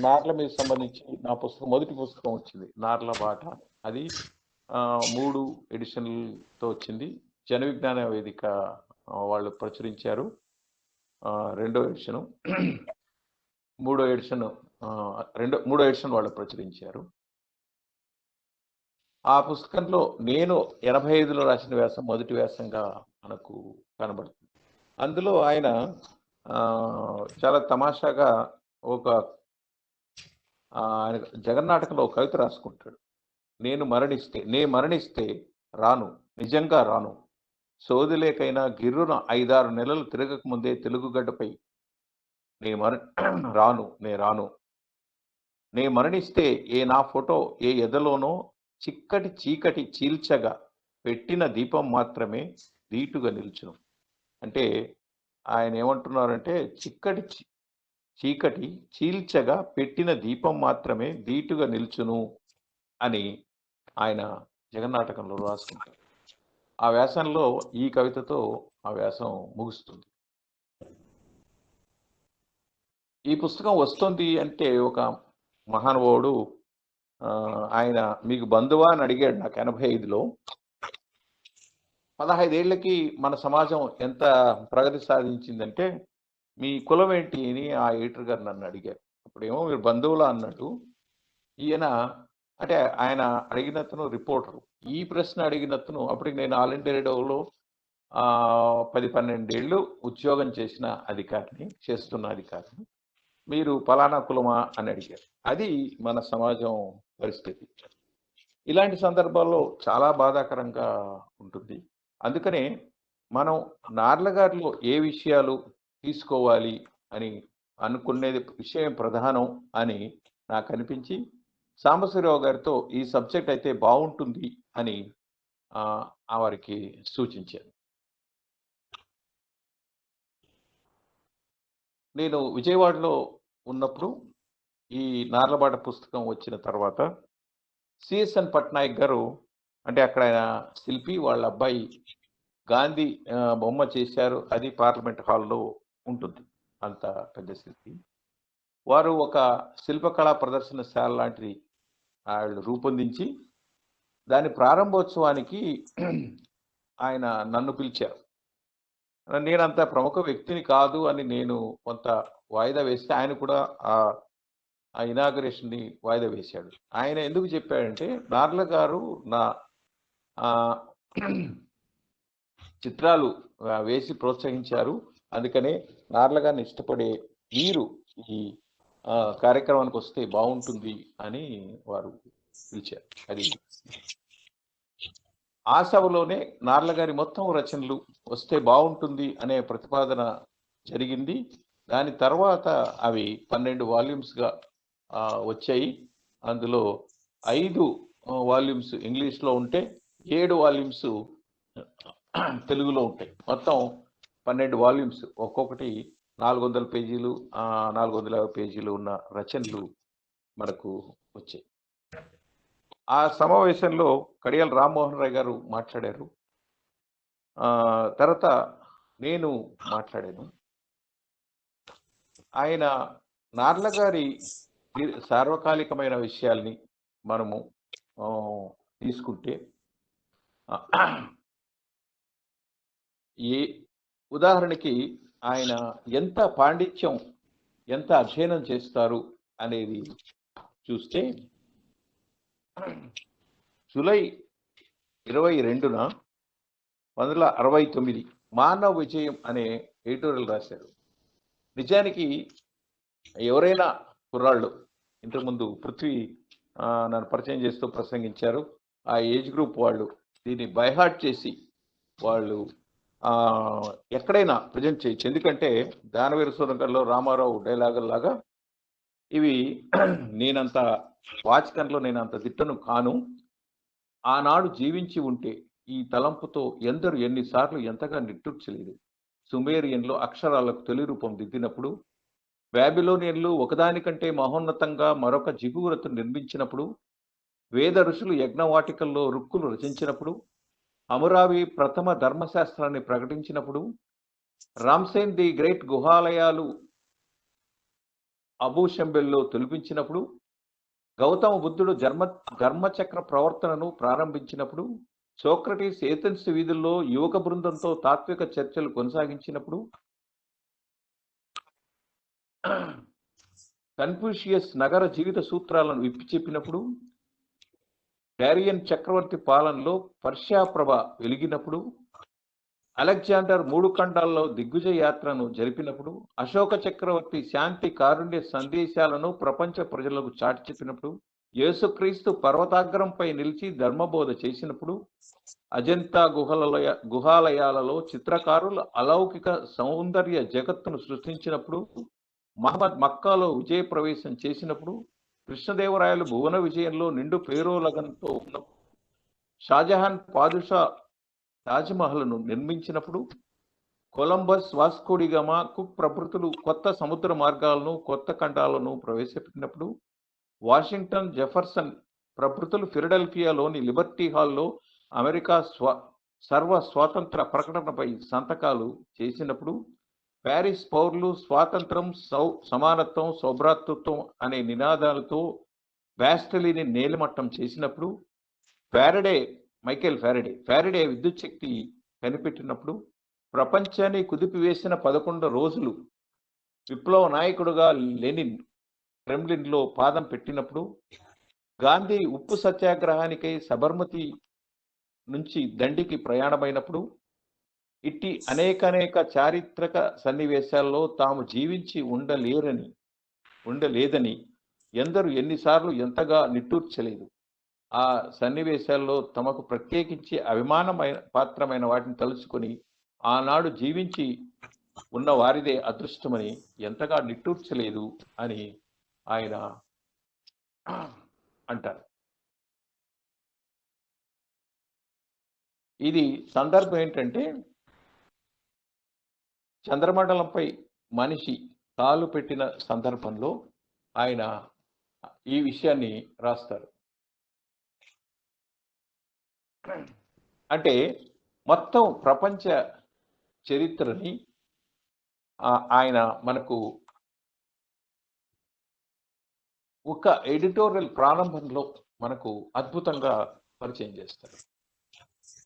నార్ల మీద సంబంధించి నా పుస్తకం మొదటి పుస్తకం వచ్చింది. 'నార్ల బాట'. అది 3 ఎడిషన్‌లతో వచ్చింది. జన విజ్ఞాన వేదిక వాళ్ళు ప్రచురించారు. రెండో ఎడిషను. మూడో ఎడిషన్ వాళ్ళు ప్రచురించారు. ఆ పుస్తకంలో నేను 85లో రాసిన వ్యాసం మొదటి వ్యాసంగా మనకు కనబడుతుంది. అందులో ఆయన చాలా తమాషాగా ఒక ఆయన జగన్నాటకంలో ఒక కవిత రాసుకుంటాడు. నే మరణిస్తే రాను, నిజంగా రాను. సోది లేకైనా గిర్రున 5-6 నెలలు తిరగక ముందే తెలుగు గడ్డపై రాను. నే మరణిస్తే నా ఫోటో ఏ ఎదలోనో చిక్కటి చీకటి చీల్చగా పెట్టిన దీపం మాత్రమే దీటుగా నిల్చును. అంటే ఆయన ఏమంటున్నారంటే చీకటి చీల్చగా పెట్టిన దీపం మాత్రమే దీటుగా నిల్చును అని ఆయన జగన్నాటకంలో రాసుకుంటారు. ఆ వ్యాసంలో ఈ కవితతో ఆ వ్యాసం ముగుస్తుంది. ఈ పుస్తకం వస్తుంది అంటే ఒక మహానుభావుడు ఆయన మీకు బంధువా అని అడిగాడు నాకు 85లో. 15 ఏళ్లకి మన సమాజం ఎంత ప్రగతి సాధించిందంటే మీ కులం ఏంటి అని ఆ ఎడిటర్ గారు నన్ను అడిగారు. అప్పుడేమో మీరు బంధువులా అన్నట్టు ఈయన అంటే ఆయన అడిగినతను రిపోర్టరు. ఈ ప్రశ్న అడిగినతను అప్పటికి నేను ఆల్ ఇండియా రేడియోలో 10-12 ఏళ్ళు ఉద్యోగం చేస్తున్న అధికారిని. మీరు పలానా కులమా అని అడిగారు. అది మన సమాజం పరిస్థితి. ఇలాంటి సందర్భాల్లో చాలా బాధాకరంగా ఉంటుంది. అందుకనే మనం నార్ల గారిలో ఏ విషయాలు తీసుకోవాలి అని అనుకునేది విషయం ప్రధానం అని నాకు అనిపించి సాంబశివరావు గారితో ఈ సబ్జెక్ట్ అయితే బాగుంటుంది అని వారికి సూచించాను. నేను విజయవాడలో ఉన్నప్పుడు ఈ నార్లబాట పుస్తకం వచ్చిన తర్వాత సిఎస్ఎన్ పట్నాయక్ గారు అంటే అక్కడ ఆయన శిల్పి వాళ్ళ అబ్బాయి గాంధీ బొమ్మ చేశారు. అది పార్లమెంట్ హాల్లో ఉంటుంది. అంత పెద్ద శిల్పి. వారు ఒక శిల్పకళా ప్రదర్శనశాల లాంటిది వాళ్ళు రూపొందించి దాని ప్రారంభోత్సవానికి ఆయన నన్ను పిలిచారు. నేనంత ప్రముఖ వ్యక్తిని కాదు అని నేను కొంత వాయిదా వేస్తే ఆయన కూడా ఆ ఇనాగరేషన్‌ని వాయిదా వేశాడు. ఆయన ఎందుకు చెప్పాడంటే నార్ల గారు నా చిత్రాలు వేసి ప్రోత్సహించారు. అందుకనే నార్ల గారిని ఇష్టపడే మీరు ఈ కార్యక్రమానికి వస్తే బాగుంటుంది అని వారు పిలిచారు. అది ఆ సభలోనే నార్ల గారి మొత్తం రచనలు వస్తే బాగుంటుంది అనే ప్రతిపాదన జరిగింది. దాని తర్వాత అవి 12 వాల్యూమ్స్‌గా వచ్చాయి. అందులో 5 వాల్యూమ్స్ ఇంగ్లీష్‌లో ఉంటే 7 వాల్యూమ్స్ తెలుగులో ఉంటాయి. మొత్తం 12 వాల్యూమ్స్ ఒక్కొక్కటి 400 పేజీలు 450 పేజీలు ఉన్న రచనలు మనకు వచ్చాయి. ఆ సమావేశంలో కడియాల రామ్మోహన్ రాయ్ గారు మాట్లాడారు. తర్వాత నేను మాట్లాడాను. ఆయన నార్ల గారి సార్వకాలికమైన విషయాల్ని మనము తీసుకుంటే ఏ ఉదాహరణకి ఆయన ఎంత పాండిత్యం, ఎంత అధ్యయనం చేస్తారు అనేది చూస్తే జూలై 22న 1969 మానవ విజయం అనే ఎడిటోరియల్ రాశారు. నిజానికి ఎవరైనా కుర్రాళ్ళు ఇంతకుముందు పృథ్వీ నన్ను పరిచయం చేస్తూ ప్రసంగించారు. ఆ ఏజ్ గ్రూప్ వాళ్ళు దీన్ని బైహార్ట్ చేసి వాళ్ళు ఎక్కడైనా ప్రజెంట్ చేయొచ్చు. ఎందుకంటే దానవీర సూరంగంలో రామారావు డైలాగుల్లాగా ఇవి నేనంత వాచకంలో నేనంత దిట్టను కాను. ఆనాడు జీవించి ఉంటే ఈ తలంపుతో ఎందరు ఎన్నిసార్లు ఎంతగా నిట్టూర్చలేదు. సుమేరియన్లో అక్షరాలకు తొలి రూపం దిద్దినప్పుడు, బాబిలోనియన్లు ఒకదానికంటే మహోన్నతంగా మరొక జిగురతను నిర్మించినప్పుడు, వేద ఋషులు యజ్ఞవాటికల్లో రుక్కులు రచించినప్పుడు, హమురాబి ప్రథమ ధర్మశాస్త్రాన్ని ప్రకటించినప్పుడు, రామ్సేన్ ది గ్రేట్ గుహాలయాలు అబూషంబెల్లో తొలిపించినప్పుడు, గౌతమ బుద్ధుడు ధర్మచక్ర ప్రవర్తనను ప్రారంభించినప్పుడు, సోక్రటీస్ ఏథెన్స్ వీధుల్లో యువక బృందంతో తాత్విక చర్చలు కొనసాగించినప్పుడు, కన్ఫ్యూషియస్ నగర జీవిత సూత్రాలను విప్పి చెప్పినప్పుడు, డారియన్ చక్రవర్తి పాలనలో పర్షియా ప్రభ వెలిగినప్పుడు, అలెగ్జాండర్ 3 ఖండాల్లో దిగ్విజయ యాత్రను జరిపినప్పుడు, అశోక చక్రవర్తి శాంతి కారుణ్య సందేశాలను ప్రపంచ ప్రజలకు చాటి చెప్పినప్పుడు, యేసుక్రీస్తు పర్వతాగ్రంపై నిలిచి ధర్మబోధ చేసినప్పుడు, అజంతా గుహాలయాలలో చిత్రకారులు అలౌకిక సౌందర్య జగత్తును సృష్టించినప్పుడు, మహమ్మద్ మక్కాలో విజయ ప్రవేశం చేసినప్పుడు, కృష్ణదేవరాయలు భువన విజయంలో నిండు పేరోలగంతో ఉన్నప్పుడు, షాజహాన్ పాదుషా తాజ్మహల్ను నిర్మించినప్పుడు, కొలంబస్ వాస్కోడిగామా కుక్ ప్రభుతులు కొత్త సముద్ర మార్గాలను కొత్త ఖండాలను ప్రవేశపెట్టినప్పుడు, వాషింగ్టన్ జెఫర్సన్ ప్రభుతులు ఫిలడెల్ఫియాలోని లిబర్టీ హాల్లో అమెరికా సర్వ స్వాతంత్ర ప్రకటనపై సంతకాలు చేసినప్పుడు, ప్యారిస్ పౌరులు స్వాతంత్రం, సమానత్వం, సౌభ్రాతృత్వం అనే నినాదాలతో బ్యాస్టలీని నేలమట్టం చేసినప్పుడు, మైకేల్ ఫ్యారడే విద్యుత్ శక్తి కనిపెట్టినప్పుడు, ప్రపంచాన్ని కుదిపివేసిన 11 రోజులు విప్లవ నాయకుడుగా లెనిన్ క్రెమ్లిన్లో పాదం పెట్టినప్పుడు, గాంధీ ఉప్పు సత్యాగ్రహానికై సబర్మతి నుంచి దండికి ప్రయాణమైనప్పుడు, ఇట్టి అనేక చారిత్రక సన్నివేశాల్లో తాము జీవించి ఉండలేదని ఎందరు ఎన్నిసార్లు ఎంతగా నిట్టూర్చలేదు. ఆ సన్నివేశాల్లో తమకు ప్రత్యేకించి అభిమానమైన పాత్రమైన వాటిని తలుచుకొని ఆనాడు జీవించి ఉన్న వారిదే అదృష్టమని ఎంతగా నిట్టూర్చలేదు అని ఆయన అంటారు. ఇది సందర్భం ఏంటంటే, చంద్రమండలంపై మనిషి కాలు పెట్టిన సందర్భంలో ఆయన ఈ విషయాన్ని రాస్తారు. అంటే మొత్తం ప్రపంచ చరిత్రని ఆయన మనకు ఒక ఎడిటోరియల్ ప్రారంభంలో మనకు అద్భుతంగా పరిచయం చేస్తారు.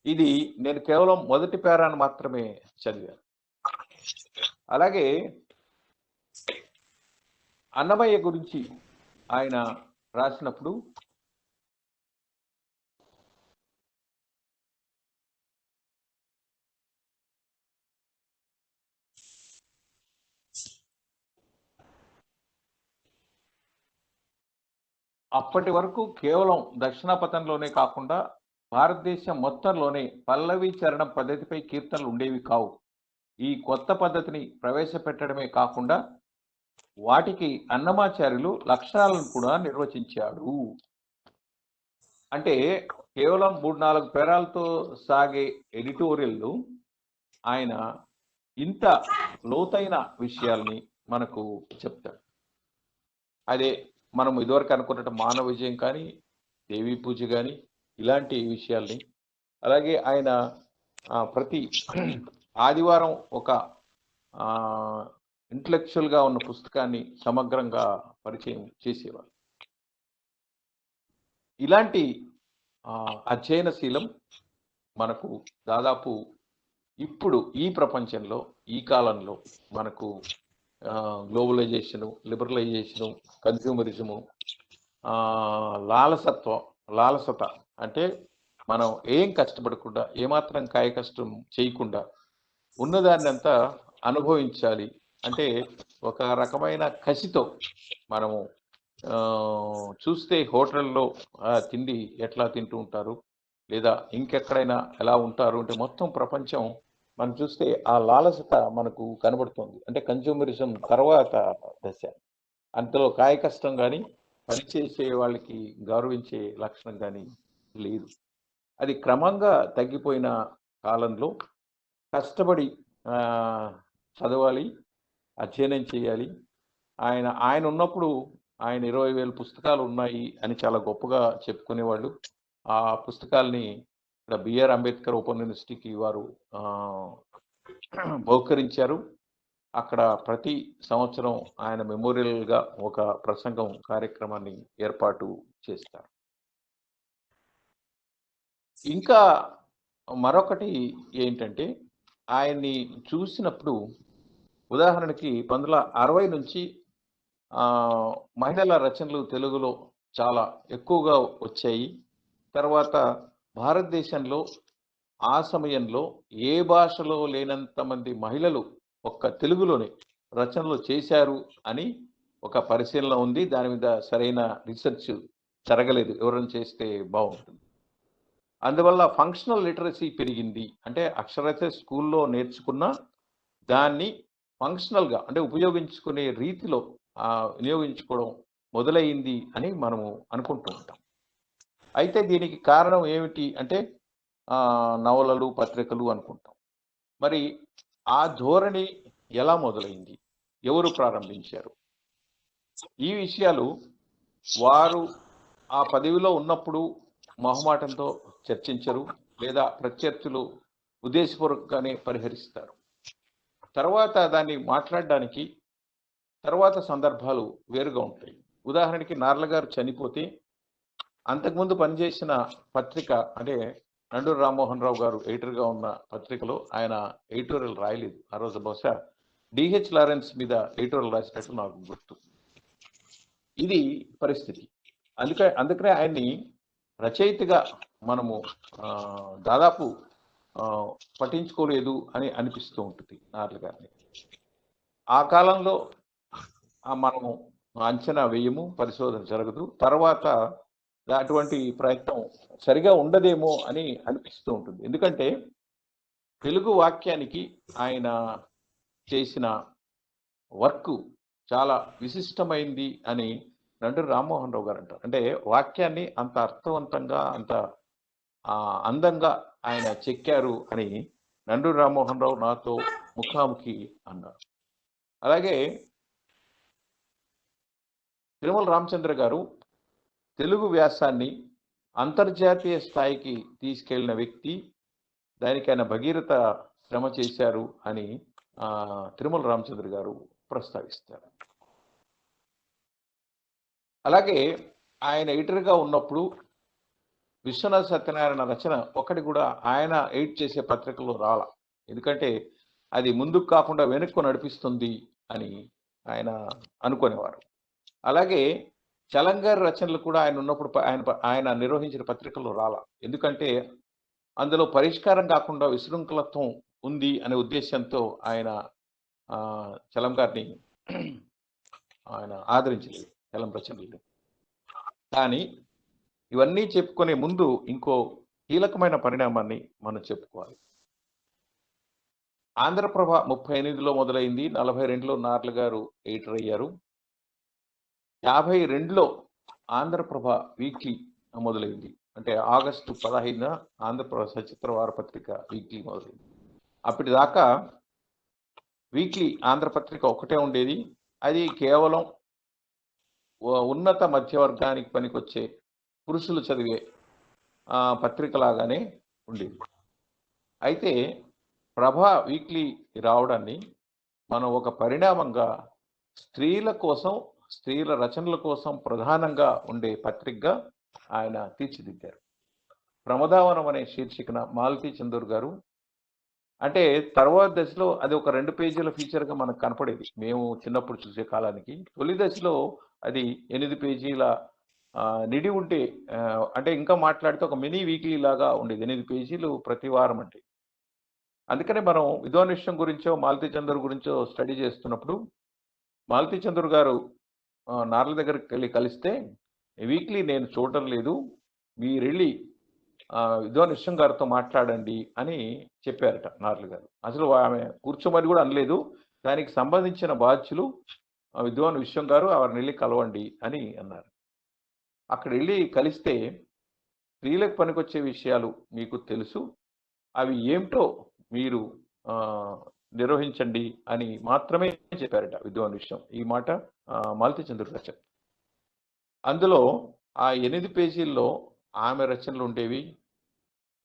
ఇది నేను కేవలం మొదటి పేరాను మాత్రమే చదివాను. అలాగే అన్నమయ్య గురించి ఆయన రాసినప్పుడు అప్పటి వరకు కేవలం దక్షిణాపథంలోనే కాకుండా భారతదేశం మొత్తంలోనే పల్లవి చరణం పద్ధతిపై కీర్తనలు ఉండేవి కావు. ఈ కొత్త పద్ధతిని ప్రవేశపెట్టడమే కాకుండా వాటికి అన్నమాచార్యులు లక్షణాలను కూడా నిర్వచించాడు. అంటే కేవలం 3-4 పేరాలతో సాగే ఎడిటోరియల్లు ఆయన ఇంత లోతైన విషయాల్ని మనకు చెప్తాడు. అదే మనం ఇదివరకు అనుకున్నట్టు మానవ విజయం కానీ, దేవీ పూజ కానీ, ఇలాంటి విషయాల్ని, అలాగే ఆయన ప్రతి ఆదివారం ఒక ఇంటలెక్చువల్గా ఉన్న పుస్తకాన్ని సమగ్రంగా పరిచయం చేసేవాళ్ళు. ఇలాంటి అధ్యయనశీలం మనకు దాదాపు ఇప్పుడు ఈ ప్రపంచంలో, ఈ కాలంలో మనకు గ్లోబలైజేషను, లిబరలైజేషను, కన్స్యూమరిజము, లాలసత అంటే మనం ఏం కష్టపడకుండా, ఏమాత్రం కాయ కష్టం చేయకుండా ఉన్నదాన్నంతా అనుభవించాలి. అంటే ఒక రకమైన కసితో మనము చూస్తే హోటల్లో తిండి ఎట్లా తింటూ ఉంటారు, లేదా ఇంకెక్కడైనా ఎలా ఉంటారు అంటే మొత్తం ప్రపంచం మనం చూస్తే ఆ లాలసత మనకు కనబడుతుంది. అంటే కన్స్యూమరిజం తర్వాత దశ. అంతలో కాయ కష్టం కానీ, పనిచేసే వాళ్ళకి గౌరవించే లక్షణం కానీ లేదు. అది క్రమంగా తగ్గిపోయిన కాలంలో కష్టపడి చదవాలి, అధ్యయనం చేయాలి. ఆయన ఉన్నప్పుడు ఆయన 20,000 పుస్తకాలు ఉన్నాయి అని చాలా గొప్పగా చెప్పుకునేవాళ్ళు. ఆ పుస్తకాల్ని ఇక్కడ బిఆర్ అంబేద్కర్ ఓపెన్ యూనివర్సిటీకి వారు బహుకరించారు. అక్కడ ప్రతి సంవత్సరం ఆయన మెమోరియల్గా ఒక ప్రసంగం కార్యక్రమాన్ని ఏర్పాటు చేస్తారు. ఇంకా మరొకటి ఏంటంటే ఆయన్ని చూసినప్పుడు ఉదాహరణకి 1960 నుంచి మహిళల రచనలు తెలుగులో చాలా ఎక్కువగా వచ్చాయి. తర్వాత భారతదేశంలో ఆ సమయంలో ఏ భాషలో లేనంత మంది మహిళలు ఒక్క తెలుగులోనే రచనలు చేశారు అని ఒక పరిశీలన ఉంది. దాని మీద సరైన రీసెర్చ్ జరగలేదు. ఎవరైనా చేస్తే బాగుంటుంది. అందువల్ల ఫంక్షనల్ లిటరసీ పెరిగింది. అంటే అక్షరాస్యత స్కూల్లో నేర్చుకున్న దాన్ని ఫంక్షనల్గా అంటే ఉపయోగించుకునే రీతిలో వినియోగించుకోవడం మొదలైంది అని మనము అనుకుంటూ ఉంటాం. అయితే దీనికి కారణం ఏమిటి అంటే నవలలు, పత్రికలు అనుకుంటాం. మరి ఆ ధోరణి ఎలా మొదలైంది, ఎవరు ప్రారంభించారు, ఈ విషయాలు వారు ఆ పదవిలో ఉన్నప్పుడు మొహమాటంతో చర్చించరు, లేదా ప్రత్యర్థులు ఉద్దేశపూర్వకంగానే పరిహరిస్తారు. తర్వాత దాన్ని మాట్లాడడానికి తర్వాత సందర్భాలు వేరుగా ఉంటాయి. ఉదాహరణకి నార్ల గారు చనిపోతే అంతకుముందు పనిచేసిన పత్రిక అంటే నండూరు రామ్మోహన్ రావు గారు ఎడిటర్గా ఉన్న పత్రికలో ఆయన ఎడిటోరియల్ రాయలేదు. ఆ రోజు బహుశా డిహెచ్ లారెన్స్ మీద ఎడిటోరియల్ రాసినట్టు నాకు గుర్తు. ఇది పరిస్థితి. అందుకనే ఆయన్ని రచయితగా మనము దాదాపు పట్టించుకోలేదు అని అనిపిస్తూ ఉంటుంది నార్ల గారిని. ఆ కాలంలో మనము అంచనా వేయము, పరిశోధన జరగదు. తర్వాత అటువంటి ప్రయత్నం సరిగా ఉండదేమో అని అనిపిస్తూ ఉంటుంది. ఎందుకంటే తెలుగు వాక్యానికి ఆయన చేసిన వర్క్ చాలా విశిష్టమైంది అని నండూరి రామ్మోహన్ రావు గారు అంటారు. అంటే వాక్యాన్ని అంత అర్థవంతంగా, అంత అందంగా ఆయన చెక్కారు అని నండూరి రామ్మోహన్ రావు నాతో ముఖాముఖి అన్నారు. అలాగే తిరుమల రామచంద్ర గారు తెలుగు వ్యాసాన్ని అంతర్జాతీయ స్థాయికి తీసుకెళ్లిన వ్యక్తి, దానికి ఆయన భగీరథ శ్రమ చేశారు అని తిరుమల రామచంద్ర గారు ప్రస్తావిస్తారు. అలాగే ఆయన ఎడిటర్గా ఉన్నప్పుడు విశ్వనాథ సత్యనారాయణ రచన ఒకటి కూడా ఆయన ఎడిట్ చేసే పత్రికల్లో రాల. ఎందుకంటే అది ముందుకు కాకుండా వెనక్కు నడిపిస్తుంది అని ఆయన అనుకునేవారు. అలాగే చలంగారి రచనలు కూడా ఆయన ఉన్నప్పుడు ఆయన నిర్వహించిన పత్రికల్లో రాల. ఎందుకంటే అందులో పరిష్కారం కాకుండా విశృంఖలత్వం ఉంది అనే ఉద్దేశంతో ఆయన చలం గారిని ఆయన ఆదరించలేదు, చలం రచనలు. కానీ ఇవన్నీ చెప్పుకునే ముందు ఇంకో కీలకమైన పరిణామాన్ని మనం చెప్పుకోవాలి. ఆంధ్రప్రభ 38లో మొదలైంది. 42లో నార్ల గారు ఎడిటర్ అయ్యారు. 52లో ఆంధ్రప్రభ వీక్లీ మొదలైంది. అంటే ఆగస్టు 15న ఆంధ్రప్రభ సచిత్ర వారపత్రిక వీక్లీ మొదలైంది. అప్పటిదాకా వీక్లీ ఆంధ్రపత్రిక ఒకటే ఉండేది. అది కేవలం ఉన్నత మధ్యవర్గానికి పనికొచ్చే పురుషులు చదివే పత్రికలాగానే ఉండేది. అయితే ప్రభా వీక్లీ రావడాన్ని మనం ఒక పరిణామంగా స్త్రీల కోసం స్త్రీల రచనల కోసం ప్రధానంగా ఉండే పత్రికగా ఆయన తీర్చిదిద్దారు. ప్రమదావనం అనే శీర్షికన మాలతీ చందూర్ గారు, అంటే తర్వాత దశలో అది ఒక 2 పేజీల ఫీచర్‌గా మనకు కనపడేది. మేము చిన్నప్పుడు చూసే కాలానికి. తొలి దశలో అది 8 పేజీల నిడి ఉంటే అంటే ఇంకా మాట్లాడితే ఒక మినీ వీక్లీ లాగా ఉండేది. 8 పేజీలు ప్రతి వారం అంటే. అందుకనే మనం విద్వాన్ విషయం గురించో, మాలతీ చందూర్ గురించో స్టడీ చేస్తున్నప్పుడు, మాలతీ చందూర్ గారు నార్ల దగ్గరికెళ్ళి కలిస్తే, వీక్లీ నేను చూడటం లేదు. మీరెళ్ళి విద్వాన్ విశ్వం గారితో మాట్లాడండి అని చెప్పారట నార్ల గారు. అసలు ఆమె కూర్చోమని కూడా అనలేదు. దానికి సంబంధించిన బాధ్యులు విద్వాన్ విశ్వం గారు ఆవిడనెళ్ళి కలవండి అని అన్నారు. అక్కడెళ్ళి కలిస్తే, స్త్రీలకు పనికొచ్చే విషయాలు మీకు తెలుసు. అవి ఏమిటో మీరు నిర్వహించండి అని మాత్రమే చెప్పారట విద్వాన్ విశ్వం. ఈ మాట మాలతీ చందూర్ గారు చెప్పారు. అందులో ఆ 8 పేజీల్లో ఆమె రచనలు ఉండేవి,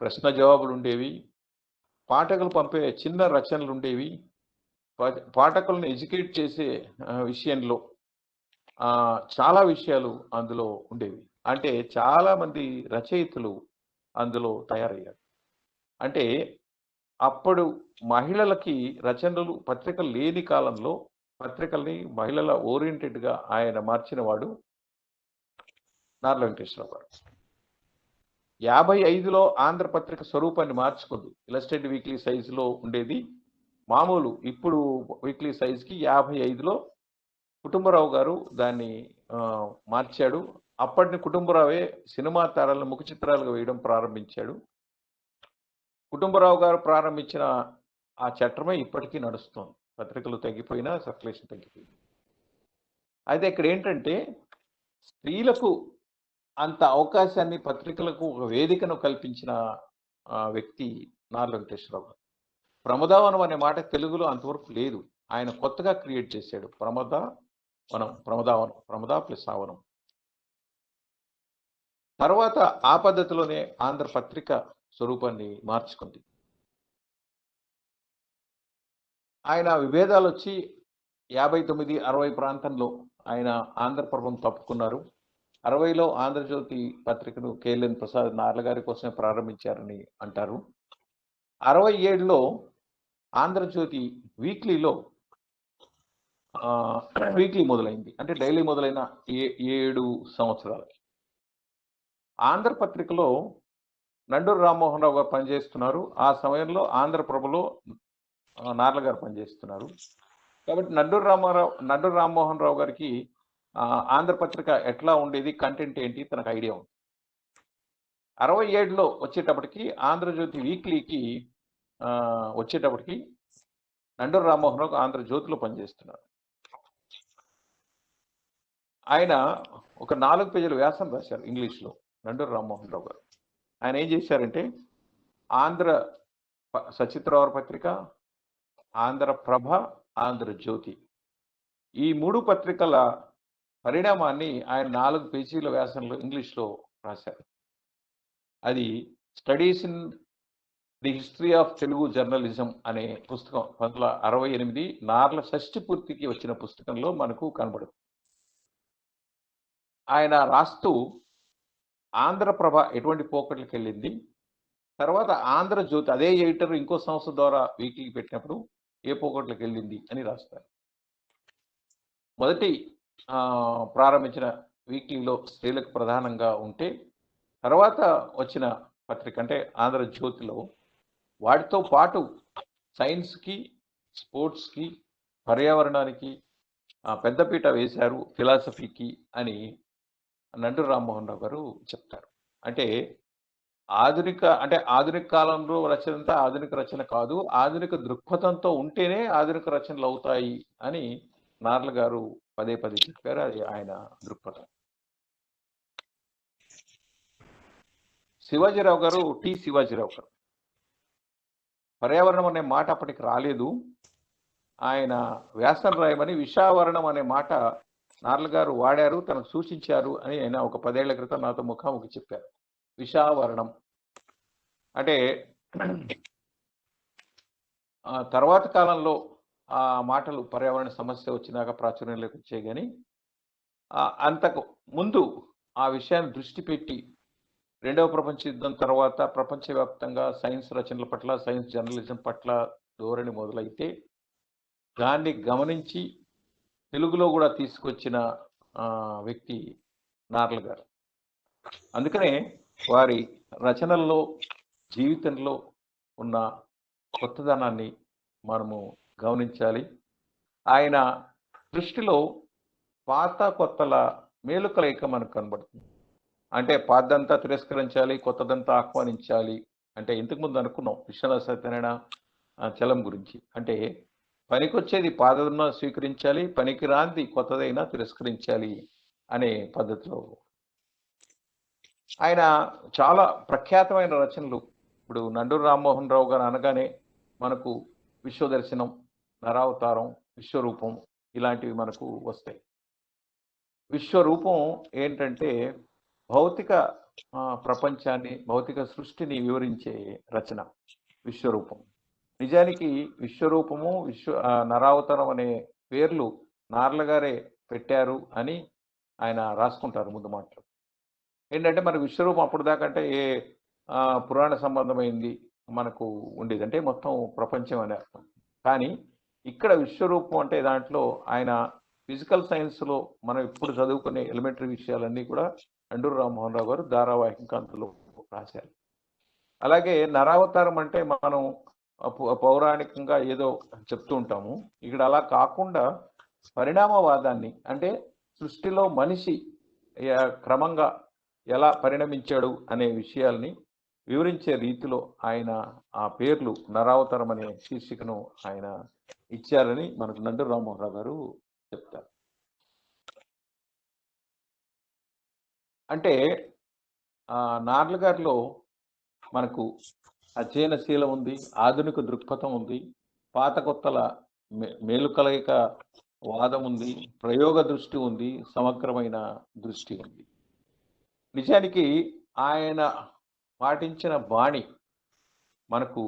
ప్రశ్న జవాబులు ఉండేవి, పాఠకులు పంపే చిన్న రచనలు ఉండేవి, పాఠకులను ఎడ్యుకేట్ చేసే విషయంలో చాలా విషయాలు అందులో ఉండేవి. అంటే చాలా మంది రచయితలు అందులో తయారయ్యారు. అంటే అప్పుడు మహిళలకి రచనలు, పత్రికలు లేని కాలంలో పత్రికల్ని మహిళల ఓరియెంటెడ్‌గా ఆయన మార్చినవాడు నార్ల వెంకటేశ్వరరావు గారు. 55లో ఆంధ్రపత్రిక స్వరూపాన్ని మార్చుకుంది. ఇలస్ట్రేటివ్ వీక్లీ సైజులో ఉండేది. మామూలు ఇప్పుడు వీక్లీ సైజ్‌కి 55లో కుటుంబరావు గారు దాన్ని మార్చాడు. అప్పటిని కుటుంబరావే సినిమా తారలను ముఖ చిత్రాలుగా వేయడం ప్రారంభించాడు. కుటుంబరావు గారు ప్రారంభించిన ఆ చట్టమే ఇప్పటికీ నడుస్తోంది. పత్రికలు తగ్గిపోయినా సర్క్యులేషన్ తగ్గిపోయింది. అయితే ఇక్కడ ఏంటంటే, స్త్రీలకు అంత అవకాశాన్ని పత్రికలకు ఒక వేదికను కల్పించిన వ్యక్తి నార్ల వెంకటేశ్వరరావు గారు. ప్రమదావనం అనే మాట తెలుగులో అంతవరకు లేదు. ఆయన కొత్తగా క్రియేట్ చేశాడు. ప్రమదావనం, ప్రమద ప్లస్ ఆవనం. తర్వాత ఆ పద్ధతిలోనే ఆంధ్రపత్రిక స్వరూపాన్ని మార్చుకుంది. ఆయన విభేదాలు వచ్చి 59, 60 ప్రాంతంలో ఆయన ఆంధ్రప్రభం తప్పుకున్నారు. 60లో ఆంధ్రజ్యోతి పత్రికను కేఎల్ఎన్ ప్రసాద్ నార్ల గారి కోసమే ప్రారంభించారని అంటారు. 67లో ఆంధ్రజ్యోతి వీక్లీలో వీక్లీ మొదలైంది. అంటే డైలీ మొదలైన 7 సంవత్సరాలకి. ఆంధ్రపత్రికలో నండూరు రామ్మోహన్ రావు గారు పనిచేస్తున్నారు. ఆ సమయంలో ఆంధ్రప్రభలో నార్ల గారు పనిచేస్తున్నారు. కాబట్టి నండూరు రామ్మోహన్ రావు గారికి ఆంధ్రపత్రిక ఎట్లా ఉండేది, కంటెంట్ ఏంటి తనకు ఐడియా ఉంది. 67లో వచ్చేటప్పటికి ఆంధ్రజ్యోతి వీక్లీకి వచ్చేటప్పటికి నండూరు రామ్మోహన్ రావు ఆంధ్రజ్యోతిలో పనిచేస్తున్నారు. ఆయన ఒక 4 పేజీల వ్యాసం రాశారు ఇంగ్లీష్లో నండూరు రామ్మోహన్ రావు గారు. ఆయన ఏం చేశారంటే, ఆంధ్ర సచిత్రవార పత్రిక, ఆంధ్రప్రభ, ఆంధ్రజ్యోతి ఈ 3 పత్రికల పరిణామాన్ని ఆయన 4 పేజీల వ్యాసంలో ఇంగ్లీష్లో రాశారు. అది studies in the history of Telugu journalism అనే పుస్తకం 1968 నార్ల షష్ఠి పూర్తికి వచ్చిన పుస్తకంలో మనకు కనబడుతుంది. ఆయన రాస్తూ ఆంధ్రప్రభ ఎటువంటి పోకట్లకు వెళ్ళింది, తర్వాత ఆంధ్రజ్యోతి అదే ఎడిటర్ ఇంకో సంస్థ ద్వారా వీక్లీకి పెట్టినప్పుడు ఏ పోకట్లకు వెళ్ళింది అని రాస్తారు. మొదటి ప్రారంభించిన వీక్లీలో స్త్రీలకు ప్రధానంగా ఉంటే, తర్వాత వచ్చిన పత్రిక అంటే ఆంధ్రజ్యోతిలో వాటితో పాటు సైన్స్కి, స్పోర్ట్స్కి, పర్యావరణానికి పెద్దపీట వేశారు, ఫిలాసఫీకి అని నండూరు రామ్మోహన్ రావు గారు చెప్తారు. అంటే ఆధునిక కాలంలో రచన అంతా ఆధునిక రచన కాదు, ఆధునిక దృక్పథంతో ఉంటేనే ఆధునిక రచనలు అవుతాయి అని నార్ల గారు పదే పదే చెప్పారు. అది ఆయన దృక్పథం. శివాజీరావు గారు, శివాజీరావు గారు పర్యావరణం అనే మాట అప్పటికి రాలేదు. ఆయన వ్యాసం రాయమని విషావరణం అనే మాట నార్ల గారు వాడారు, తనకు సూచించారు అని ఆయన ఒక 10 ఏళ్ల క్రితం నాతో ముఖాముఖి చెప్పారు. విషావరణం అంటే తర్వాత కాలంలో ఆ మాటలు పర్యావరణ సమస్య వచ్చినాక ప్రాచుర్యంలోకి వచ్చాయి. కానీ అంతకు ముందు ఆ విషయాన్ని దృష్టి పెట్టి రెండవ ప్రపంచ యుద్ధం తర్వాత ప్రపంచవ్యాప్తంగా సైన్స్ రచనల పట్ల, సైన్స్ జర్నలిజం పట్ల ధోరణి మొదలైతే దాన్ని గమనించి తెలుగులో కూడా తీసుకొచ్చిన వ్యక్తి నార్ల గారు. అందుకనే వారి రచనల్లో, జీవితంలో ఉన్న కొత్తదనాన్ని మనము గమనించాలి. ఆయన దృష్టిలో పాత కొత్తల మేలుకలయిక మనకు కనబడుతుంది. అంటే పాతదంతా తిరస్కరించాలి, కొత్తదంతా ఆహ్వానించాలి. అంటే ఇంతకుముందు అనుకున్నాం విశ్వనాథ సత్యనారాయణ చలం గురించి. అంటే పనికొచ్చేది పాతదన్నా స్వీకరించాలి, పనికిరాంది కొత్తదైనా తిరస్కరించాలి అనే పద్ధతిలో ఆయన చాలా ప్రఖ్యాతమైన రచనలు. ఇప్పుడు నండూరు రామ్మోహన్ రావు గారు అనగానే మనకు విశ్వదర్శనం, నరావతారం, విశ్వరూపం ఇలాంటివి మనకు వస్తాయి. విశ్వరూపం ఏంటంటే భౌతిక ప్రపంచాన్ని, భౌతిక సృష్టిని వివరించే రచన విశ్వరూపం. నిజానికి విశ్వరూపము, నరావతారం అనే పేర్లు నార్ల గారే పెట్టారు అని ఆయన రాసుకుంటారు ముందు మాటలు. ఏంటంటే మనకు విశ్వరూపం అప్పుడు దాకా అంటే ఏ పురాణ సంబంధమైంది మనకు ఉండేది, అంటే మొత్తం ప్రపంచం అనే అర్థం. కానీ ఇక్కడ విశ్వరూపం అంటే దాంట్లో ఆయన ఫిజికల్ సైన్స్లో మనం ఇప్పుడు చదువుకునే ఎలిమెంటరీ విషయాలన్నీ కూడా నండూరు రామ్మోహన్ రావు గారు ధారావాహిక అందులో రాశారు. అలాగే నరావతారం అంటే మనం పౌరాణికంగా ఏదో చెప్తూ ఉంటాము. ఇక్కడ అలా కాకుండా పరిణామవాదాన్ని, అంటే సృష్టిలో మనిషి క్రమంగా ఎలా పరిణమించాడు అనే విషయాల్ని వివరించే రీతిలో ఆయన ఆ పేర్లు నరావతారం అనే శీర్షికను ఆయన ఇచ్చారని మనకు నండూరు రామ్మోహన్ రావు గారు చెప్తారు. అంటే నార్ల గారిలో మనకు అధ్యయనశీలం ఉంది, ఆధునిక దృక్పథం ఉంది, పాత కొత్తల మేలుకలయిక వాదం ఉంది, ప్రయోగ దృష్టి ఉంది, సమగ్రమైన దృష్టి ఉంది. నిజానికి ఆయన పాటించిన బాణి మనకు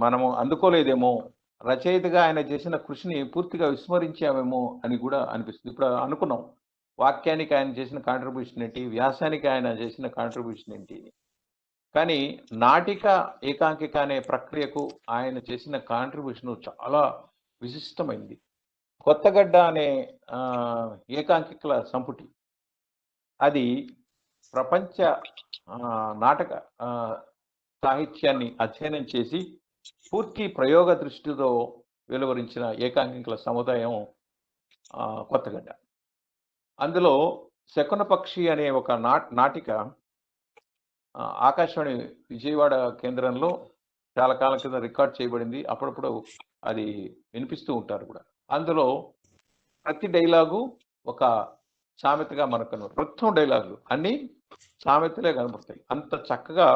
మనము అందుకోలేదేమో, రచయితగా ఆయన చేసిన కృషిని పూర్తిగా విస్మరించామేమో అని కూడా అనిపిస్తుంది. ఇప్పుడు అనుకున్నాం వాక్యానికి ఆయన చేసిన కాంట్రిబ్యూషన్ ఏంటి, వ్యాసానికి ఆయన చేసిన కాంట్రిబ్యూషన్ ఏంటి. కానీ నాటిక, ఏకాంకిక అనే ప్రక్రియకు ఆయన చేసిన కాంట్రిబ్యూషన్ చాలా విశిష్టమైంది. కొత్తగడ్డ అనే ఏకాంకికల సంపుటి అది ప్రపంచ నాటక సాహిత్యాన్ని అధ్యయనం చేసి పూర్తి ప్రయోగ దృష్టితో వెలువరించిన ఏకాంకికల సముదాయం కొత్తగడ్డ. అందులో శకున పక్షి అనే ఒక నాటిక ఆకాశవాణి విజయవాడ కేంద్రంలో చాలా కాలం కింద రికార్డ్ చేయబడింది. అప్పుడప్పుడు అది వినిపిస్తూ ఉంటారు కూడా. అందులో ప్రతి డైలాగు ఒక సామెతగా మనకు మొత్తం డైలాగులు అన్నీ సామెతలే కనబడతాయి. అంత చక్కగా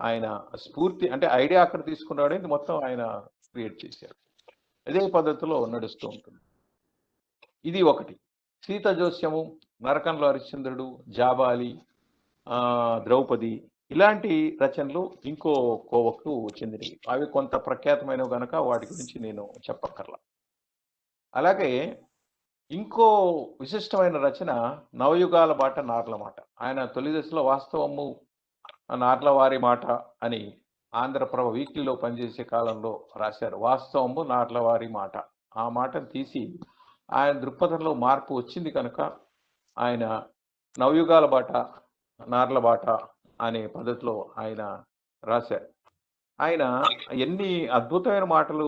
ఆయన స్ఫూర్తి, అంటే ఐడియా అక్కడ తీసుకున్నాడే మొత్తం ఆయన క్రియేట్ చేశారు. అదే పద్ధతిలో నడుస్తూ ఉంటుంది. ఇది ఒకటి. సీత జోస్యము, నరకంలో హరిశ్చంద్రుడు, జాబాలి, ద్రౌపది ఇలాంటి రచనలు ఇంకో కోవకు చెందినవి. అవి కొంత ప్రఖ్యాతమైనవి కనుక వాటి గురించి నేను చెప్పక్కర్లా. అలాగే ఇంకో విశిష్టమైన రచన నవయుగాల బాట నార్ల మాట. ఆయన తొలి దశలో వాస్తవము నార్ల వారి మాట అని ఆంధ్రప్రభ వీక్లీలో పనిచేసే కాలంలో రాశారు. వాస్తవము నార్ల వారి మాట. ఆ మాటను తీసి ఆయన దృక్పథంలో మార్పు వచ్చింది కనుక ఆయన నవయుగాల బాట నార్ల బాట అనే పద్ధతిలో ఆయన రాశారు. ఆయన ఎన్ని అద్భుతమైన మాటలు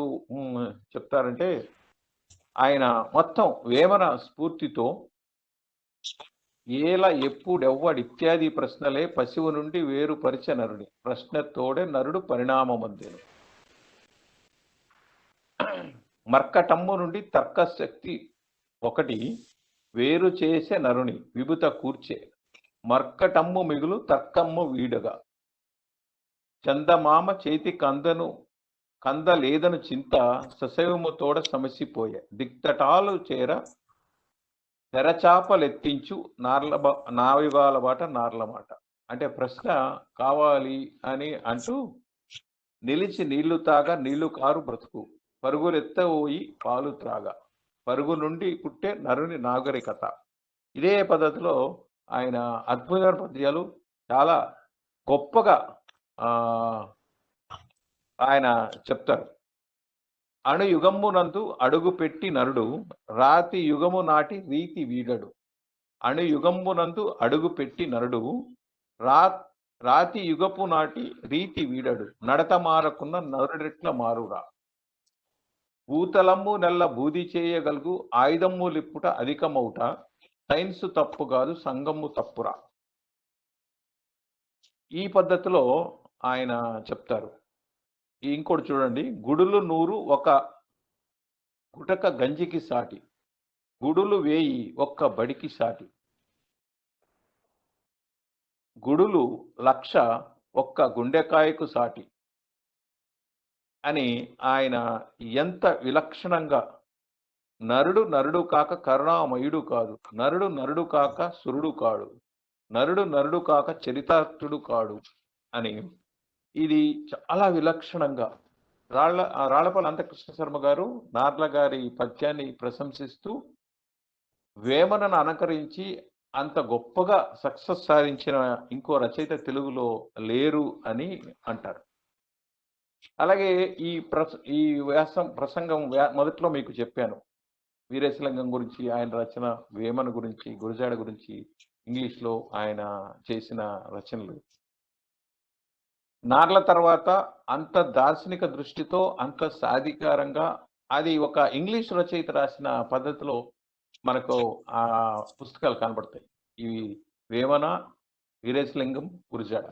చెప్తారంటే, ఆయన మొత్తం వేమన స్ఫూర్తితో ఏల ఎప్పుడెవ్వడు ఇత్యాది ప్రశ్నలే పశువు నుండి వేరుపరిచ నరుని, ప్రశ్నతోడే నరుడు పరిణామమందెను. మర్కటమ్ము నుండి తర్కశక్తి ఒకటి వేరు చేసే నరుని విభుత కూర్చే, మర్కటమ్ము మిగులు తర్కమ్ము వీడగా, చందమామ చేతి కంద లేదను చింత సశైవము తోడ సమసిపోయే, దిక్తటాలు చేర తెరచాపలెత్తించు నావిగాల బాట నార్ల మాట. అంటే ప్రశ్న కావాలి అని అంటూ నిలిచి నీళ్లు తాగా నీళ్లు కారు బ్రతుకు, పరుగులెత్తబోయి పాలు త్రాగా, పరుగు నుండి పుట్టే నరుని నాగరికత, ఇదే పద్ధతిలో ఆయన అద్భుతమైన పద్యాలు చాలా గొప్పగా ఆయన చెప్తారు. అణుయుగమ్మునందు అడుగుపెట్టి నరుడు రాతి యుగము నాటి రీతి వీడడు. అణుయుగమ్మునందు అడుగుపెట్టి నరుడు రాతి యుగపు నాటి రీతి వీడడు. నడత మారకున్న నరుడెట్ల మారురా. భూతలమ్ము నెల్ల బూది చేయగలుగు ఆయుధమ్ము లిప్పుట అధికమౌట. సైన్సు తప్పు కాదు సంగమ్ము తప్పురా. ఈ పద్ధతిలో ఆయన చెప్తారు. ఇంకోటి చూడండి, గుడులు 100 ఒక గుటక గంజికి సాటి, గుడులు 1000 ఒక్క బడికి సాటి, గుడులు 1,00,000 ఒక్క గుండెకాయకు సాటి అని ఆయన ఎంత విలక్షణంగా నరుడు నరుడు కాక కరుణామయుడు కాదు, నరుడు నరుడు కాక సురుడు కాడు, నరుడు నరుడు కాక చరితార్థుడు కాడు అని ఇది చాలా విలక్షణంగా రాళ్లపల్లి అంతకృష్ణ శర్మ గారు నార్ల గారి పద్యాన్ని ప్రశంసిస్తూ వేమనను అనుకరించి అంత గొప్పగా సక్సెస్ సాధించిన ఇంకో రచయిత తెలుగులో లేరు అని అంటారు. అలాగే ఈ ప్రసంగం మొదట్లో మీకు చెప్పాను, వీరేశలింగం గురించి, ఆయన రచన, వేమన గురించి, గురజాడ గురించి, ఇంగ్లీష్లో ఆయన చేసిన రచనలు. నార్ల తర్వాత అంత దార్శనిక దృష్టితో, అంత సాధికారంగా, అది ఒక ఇంగ్లీష్ రచయిత రాసిన పద్ధతిలో మనకు ఆ పుస్తకాలు కనబడతాయి. ఇవి వేమన, వీరేశలింగం, గురజాడ.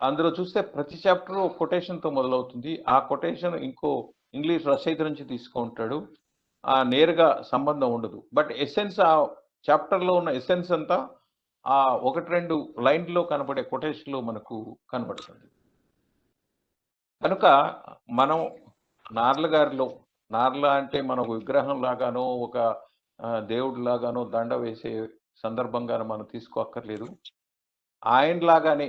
అందులో చూస్తే ప్రతి చాప్టర్ కొటేషన్తో మొదలవుతుంది. ఆ కొటేషన్ ఇంకో ఇంగ్లీష్ రచయిత నుంచి తీసుకుంటాడు. నేరుగా సంబంధం ఉండదు. బట్ ఎసెన్స్, ఆ చాప్టర్లో ఉన్న ఎసెన్స్ అంతా ఆ 1-2 లైన్లో కనబడే కొటేషన్లో మనకు కనబడుతుంది. కనుక మనం నార్ల గారిలో, నార్ల అంటే మనకు విగ్రహం లాగానో ఒక దేవుడి లాగానో దండ వేసే సందర్భంగానో మనం తీసుకోక్కర్లేదు. ఆయనలాగానే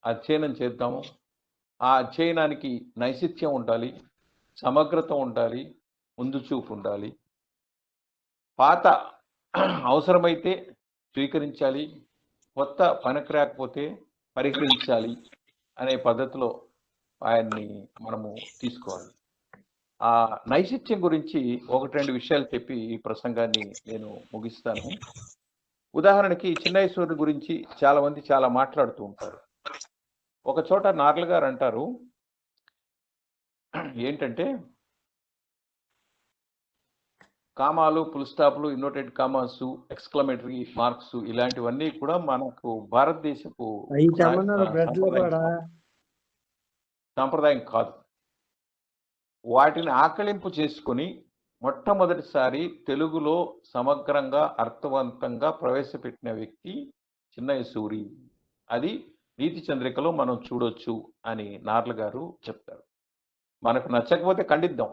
అధ్యయనం చేద్దాము. ఆ అధ్యయనానికి నైశిత్యం ఉండాలి, సమగ్రత ఉండాలి, ముందు చూపు ఉండాలి. పాత అవసరమైతే స్వీకరించాలి, కొత్త పనికి రాకపోతే పరిహరించాలి అనే పద్ధతిలో ఆయన్ని మనము తీసుకోవాలి. ఆ నైశిత్యం గురించి 1-2 విషయాలు చెప్పి ఈ ప్రసంగాన్ని నేను ముగిస్తాను. ఉదాహరణకి చిన్నయేశ్వరుడి గురించి చాలా మంది చాలా మాట్లాడుతూ ఉంటారు. ఒక చోట నార్ల గారు అంటారు ఏంటంటే, కామాలు, ఫుల్ స్టాప్లు, ఇన్నోటెడ్ కామాస్, ఎక్స్క్లమేటరీ మార్క్స్ ఇలాంటివన్నీ కూడా మనకు భారతదేశపు సాంప్రదాయం కాదు. వాటిని ఆకళింపు చేసుకొని మొట్టమొదటిసారి తెలుగులో సమగ్రంగా అర్థవంతంగా ప్రవేశపెట్టిన వ్యక్తి చిన్నయసూరి. అది నీతి చంద్రికలో మనం చూడొచ్చు అని నార్ల గారు చెప్తారు. మనకు నచ్చకపోతే ఖండిద్దాం.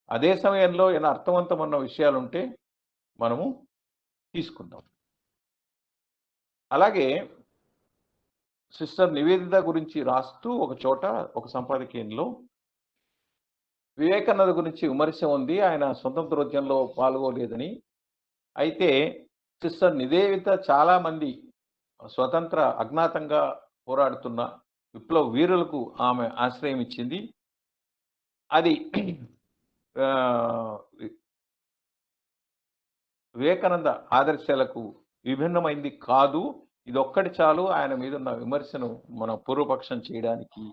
అదే సమయంలో ఏమైనా అర్థవంతమన్న విషయాలుంటే మనము తీసుకుందాం. అలాగే సిస్టర్ నివేదిత గురించి రాస్తూ ఒక చోట ఒక సంపాదకీయంలో వివేకానంద గురించి విమర్శ ఉంది, ఆయన స్వతంత్రోద్యమంలో పాల్గొలేదని. అయితే సిస్టర్ నివేదిత చాలా మంది స్వతంత్ర అజ్ఞాతంగా పోరాడుతున్న విప్లవ వీరులకు ఆమె ఆశ్రయం ఇచ్చింది. అది వివేకానంద ఆదర్శాలకు విభిన్నమైంది కాదు. ఇది ఒక్కటి చాలు ఆయన మీద ఉన్న విమర్శను మనం పూర్వపక్షం చేయడానికి.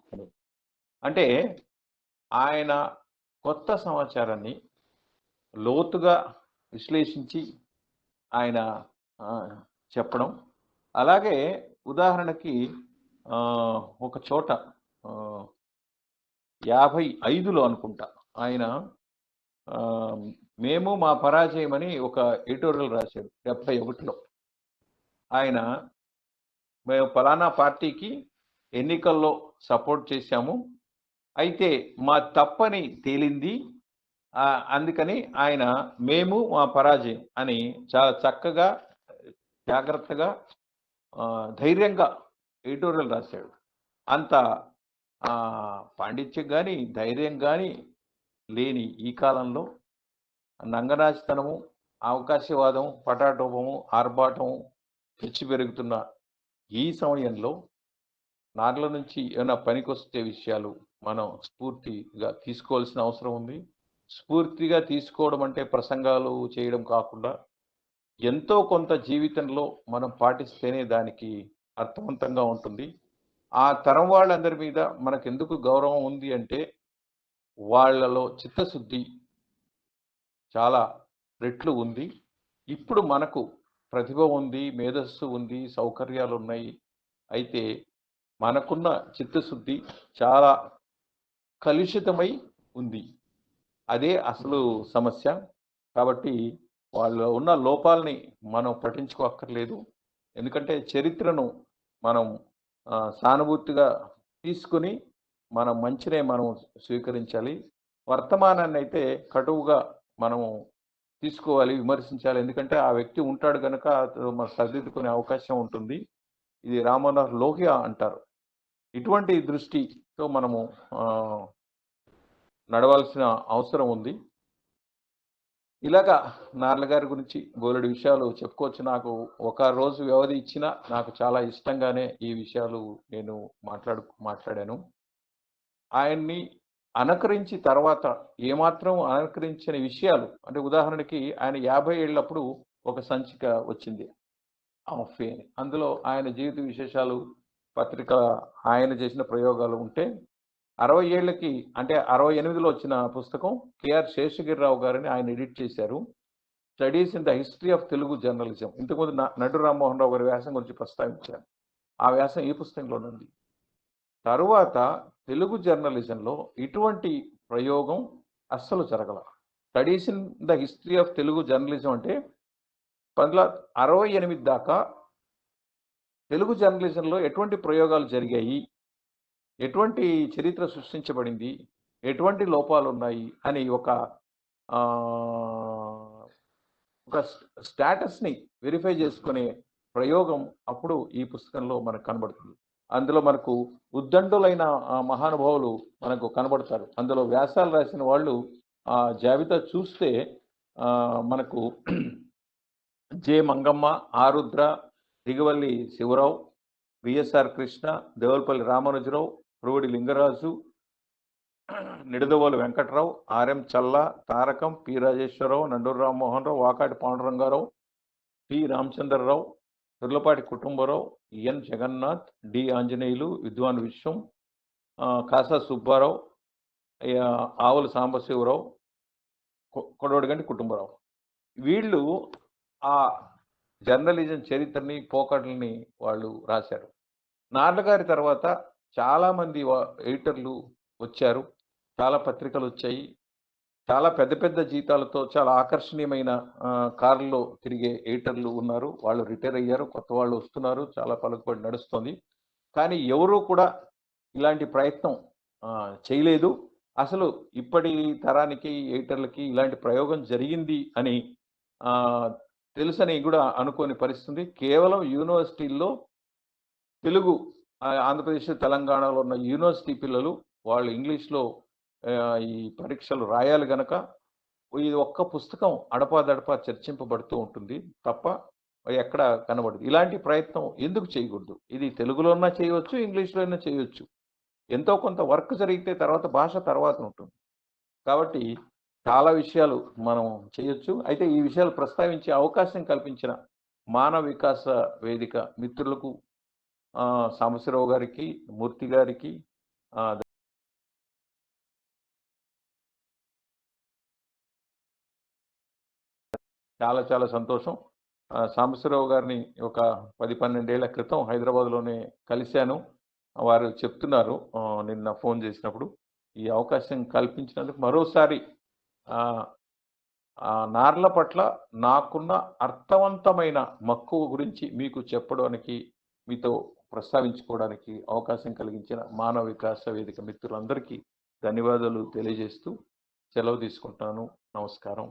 అంటే ఆయన కొత్త సమాచారాన్ని లోతుగా విశ్లేషించి ఆయన చెప్పడం. అలాగే ఉదాహరణకి ఒక చోట 55లో అనుకుంటా ఆయన మేము మా పరాజయం అని ఒక ఎడిటోరియల్ రాశాడు. 71లో ఆయన మేము ఫలానా పార్టీకి ఎన్నికల్లో సపోర్ట్ చేశాము, అయితే మా తప్పని తేలింది, అందుకని ఆయన మేము మా పరాజయం అని చాలా చక్కగా, జాగ్రత్తగా, ధైర్యంగా ఎడిటోరియల్ రాశాడు. అంత పాండిత్యం కానీ ధైర్యం కానీ లేని ఈ కాలంలో నంగనాచితనము, అవకాశవాదం, పటాటోపము, ఆర్భాటం పెచ్చు పెరుగుతున్న ఈ సమయంలో నార్ల నుంచి ఏమైనా పనికొచ్చే విషయాలు మనం స్ఫూర్తిగా తీసుకోవాల్సిన అవసరం ఉంది. స్ఫూర్తిగా తీసుకోవడం అంటే ప్రసంగాలు చేయడం కాకుండా, ఎంతో కొంత జీవితంలో మనం పాటిస్తేనే దానికి అర్థవంతంగా ఉంటుంది. ఆ తరం వాళ్ళందరి మీద మనకెందుకు గౌరవం ఉంది అంటే, వాళ్ళలో చిత్తశుద్ధి చాలా రెట్లు ఉంది. ఇప్పుడు మనకు ప్రతిభ ఉంది, మేధస్సు ఉంది, సౌకర్యాలున్నాయి. అయితే మనకున్న చిత్తశుద్ధి చాలా కలుషితమై ఉంది. అదే అసలు సమస్య. కాబట్టి వాళ్ళలో ఉన్న లోపాలని మనం పట్టించుకోక్కర్లేదు. ఎందుకంటే చరిత్రను మనం సానుభూతిగా తీసుకొని మనం మంచినే మనం స్వీకరించాలి. వర్తమానాన్నయితే కటువుగా మనము తీసుకోవాలి, విమర్శించాలి. ఎందుకంటే ఆ వ్యక్తి ఉంటాడు గనక మనం సరిదిద్దుకునే అవకాశం ఉంటుంది. ఇది రామ్ మనోహర్ లోహియా అంటారు. ఇటువంటి దృష్టితో మనము నడవాల్సిన అవసరం ఉంది. ఇలాగా నార్ల గారి గురించి బోలెడు విషయాలు చెప్పుకోవచ్చు. నాకు ఒక రోజు వ్యవధి ఇచ్చినా నాకు చాలా ఇష్టంగానే ఈ విషయాలు నేను మాట్లాడాను. ఆయన్ని అనుకరించి తర్వాత ఏమాత్రం అనుకరించని విషయాలు అంటే ఉదాహరణకి ఆయన 50 ఏళ్ళప్పుడు ఒక సంచిక వచ్చింది. ఆఫ్ అని. అందులో ఆయన జీవిత విశేషాలు పత్రిక ఆయన చేసిన ప్రయోగాలు ఉంటే 60 ఏళ్ళకి అంటే 68లో వచ్చిన పుస్తకం కేఆర్ శేషగిరిరావు గారని ఆయన ఎడిట్ చేశారు. Studies in the history of Telugu journalism. ఇంతకుముందు నటు రామ్మోహన్ రావు గారి వ్యాసం గురించి ప్రస్తావించారు. ఆ వ్యాసం ఈ పుస్తకంలోనే ఉంది. తరువాత తెలుగు జర్నలిజంలో ఇటువంటి ప్రయోగం అస్సలు జరగల. Studies in the history of Telugu journalism అంటే 1968 దాకా తెలుగు జర్నలిజంలో ఎటువంటి ప్రయోగాలు జరిగాయి, ఎటువంటి చరిత్ర సృష్టించబడింది, ఎటువంటి లోపాలున్నాయి అని ఒక స్టేటస్‌ని వెరిఫై చేసుకునే ప్రయోగం అప్పుడు ఈ పుస్తకంలో మనకు కనబడుతుంది. అందులో మనకు ఉద్దండులైన మహానుభావులు మనకు కనబడతారు. అందులో వ్యాసాలు రాసిన వాళ్ళు జాబితా చూస్తే మనకు జె. మంగమ్మ, ఆరుద్ర, దిగవల్లి శివరావు, విఎస్ఆర్ కృష్ణ, దేవులపల్లి రామానుజరావు, పురువడి లింగరాజు, నిడదవోలు వెంకట్రావు, ఆర్ఎం చల్లా, తారకం, పి. రాజేశ్వరరావు, నండూరు రామ్మోహన్ రావు, వాకాటి పాండురంగారావు, పి. రామచంద్రరావు, తుర్లపాటి కుటుంబరావు, ఎన్. జగన్నాథ్, డి. ఆంజనేయులు, విద్వాన్ విశ్వం, కాసా సుబ్బారావు, ఆవుల సాంబశివరావు, కొడవడిగంటి కుటుంబరావు. వీళ్ళు ఆ జర్నలిజం చరిత్రని, పోకడల్ని వాళ్ళు రాశారు. నార్ల గారి తర్వాత చాలామంది ఎడిటర్లు వచ్చారు. చాలా పత్రికలు వచ్చాయి. చాలా పెద్ద పెద్ద జీతాలతో చాలా ఆకర్షణీయమైన కార్లలో తిరిగే ఎడిటర్లు ఉన్నారు. వాళ్ళు రిటైర్ అయ్యారు. కొత్త వాళ్ళు వస్తున్నారు. చాలా పలుకుబడి నడుస్తుంది. కానీ ఎవరూ కూడా ఇలాంటి ప్రయత్నం చేయలేదు. అసలు ఇప్పటి తరానికి ఎడిటర్లకి ఇలాంటి ప్రయోగం జరిగింది అని తెలుసని కూడా అనుకోని పరిస్థితి. కేవలం యూనివర్సిటీల్లో తెలుగు ఆంధ్రప్రదేశ్, తెలంగాణలో ఉన్న యూనివర్సిటీ పిల్లలు వాళ్ళు ఇంగ్లీష్‌లో ఈ పరీక్షలు రాయాలి గనక ఇది ఒక్క పుస్తకం అడపాదడపా చర్చింపబడుతూ ఉంటుంది తప్ప ఎక్కడ కనబడదు. ఇలాంటి ప్రయత్నం ఎందుకు చేయకూడదు? ఇది తెలుగులోనా చేయవచ్చు, ఇంగ్లీష్‌లో అయినా చేయొచ్చు. ఎంతో కొంత వర్క్ జరిగితే తర్వాత భాష తర్వాత ఉంటుంది. కాబట్టి చాలా విషయాలు మనం చేయొచ్చు. అయితే ఈ విషయాలు ప్రస్తావించే అవకాశం కల్పించిన మానవ వికాస వేదిక మిత్రులకు, సాంబశివరావు గారికి, మూర్తి గారికి చాలా చాలా సంతోషం. సాంబశివరావు గారిని ఒక 10, 12 ఏళ్ల క్రితం హైదరాబాద్‌లోనే కలిశాను. వారు చెప్తున్నారు నిన్న ఫోన్ చేసినప్పుడు, ఈ అవకాశం కల్పించినందుకు మరోసారి నార్ల పట్ల నాకున్న అర్థవంతమైన మక్కువ గురించి మీకు చెప్పడానికి, మీతో ప్రస్తావించుకోవడానికి అవకాశం కలిగించిన మానవ వికాస వేదిక మిత్రులందరికీ ధన్యవాదాలు తెలియజేస్తూ సెలవు తీసుకుంటాను. నమస్కారం.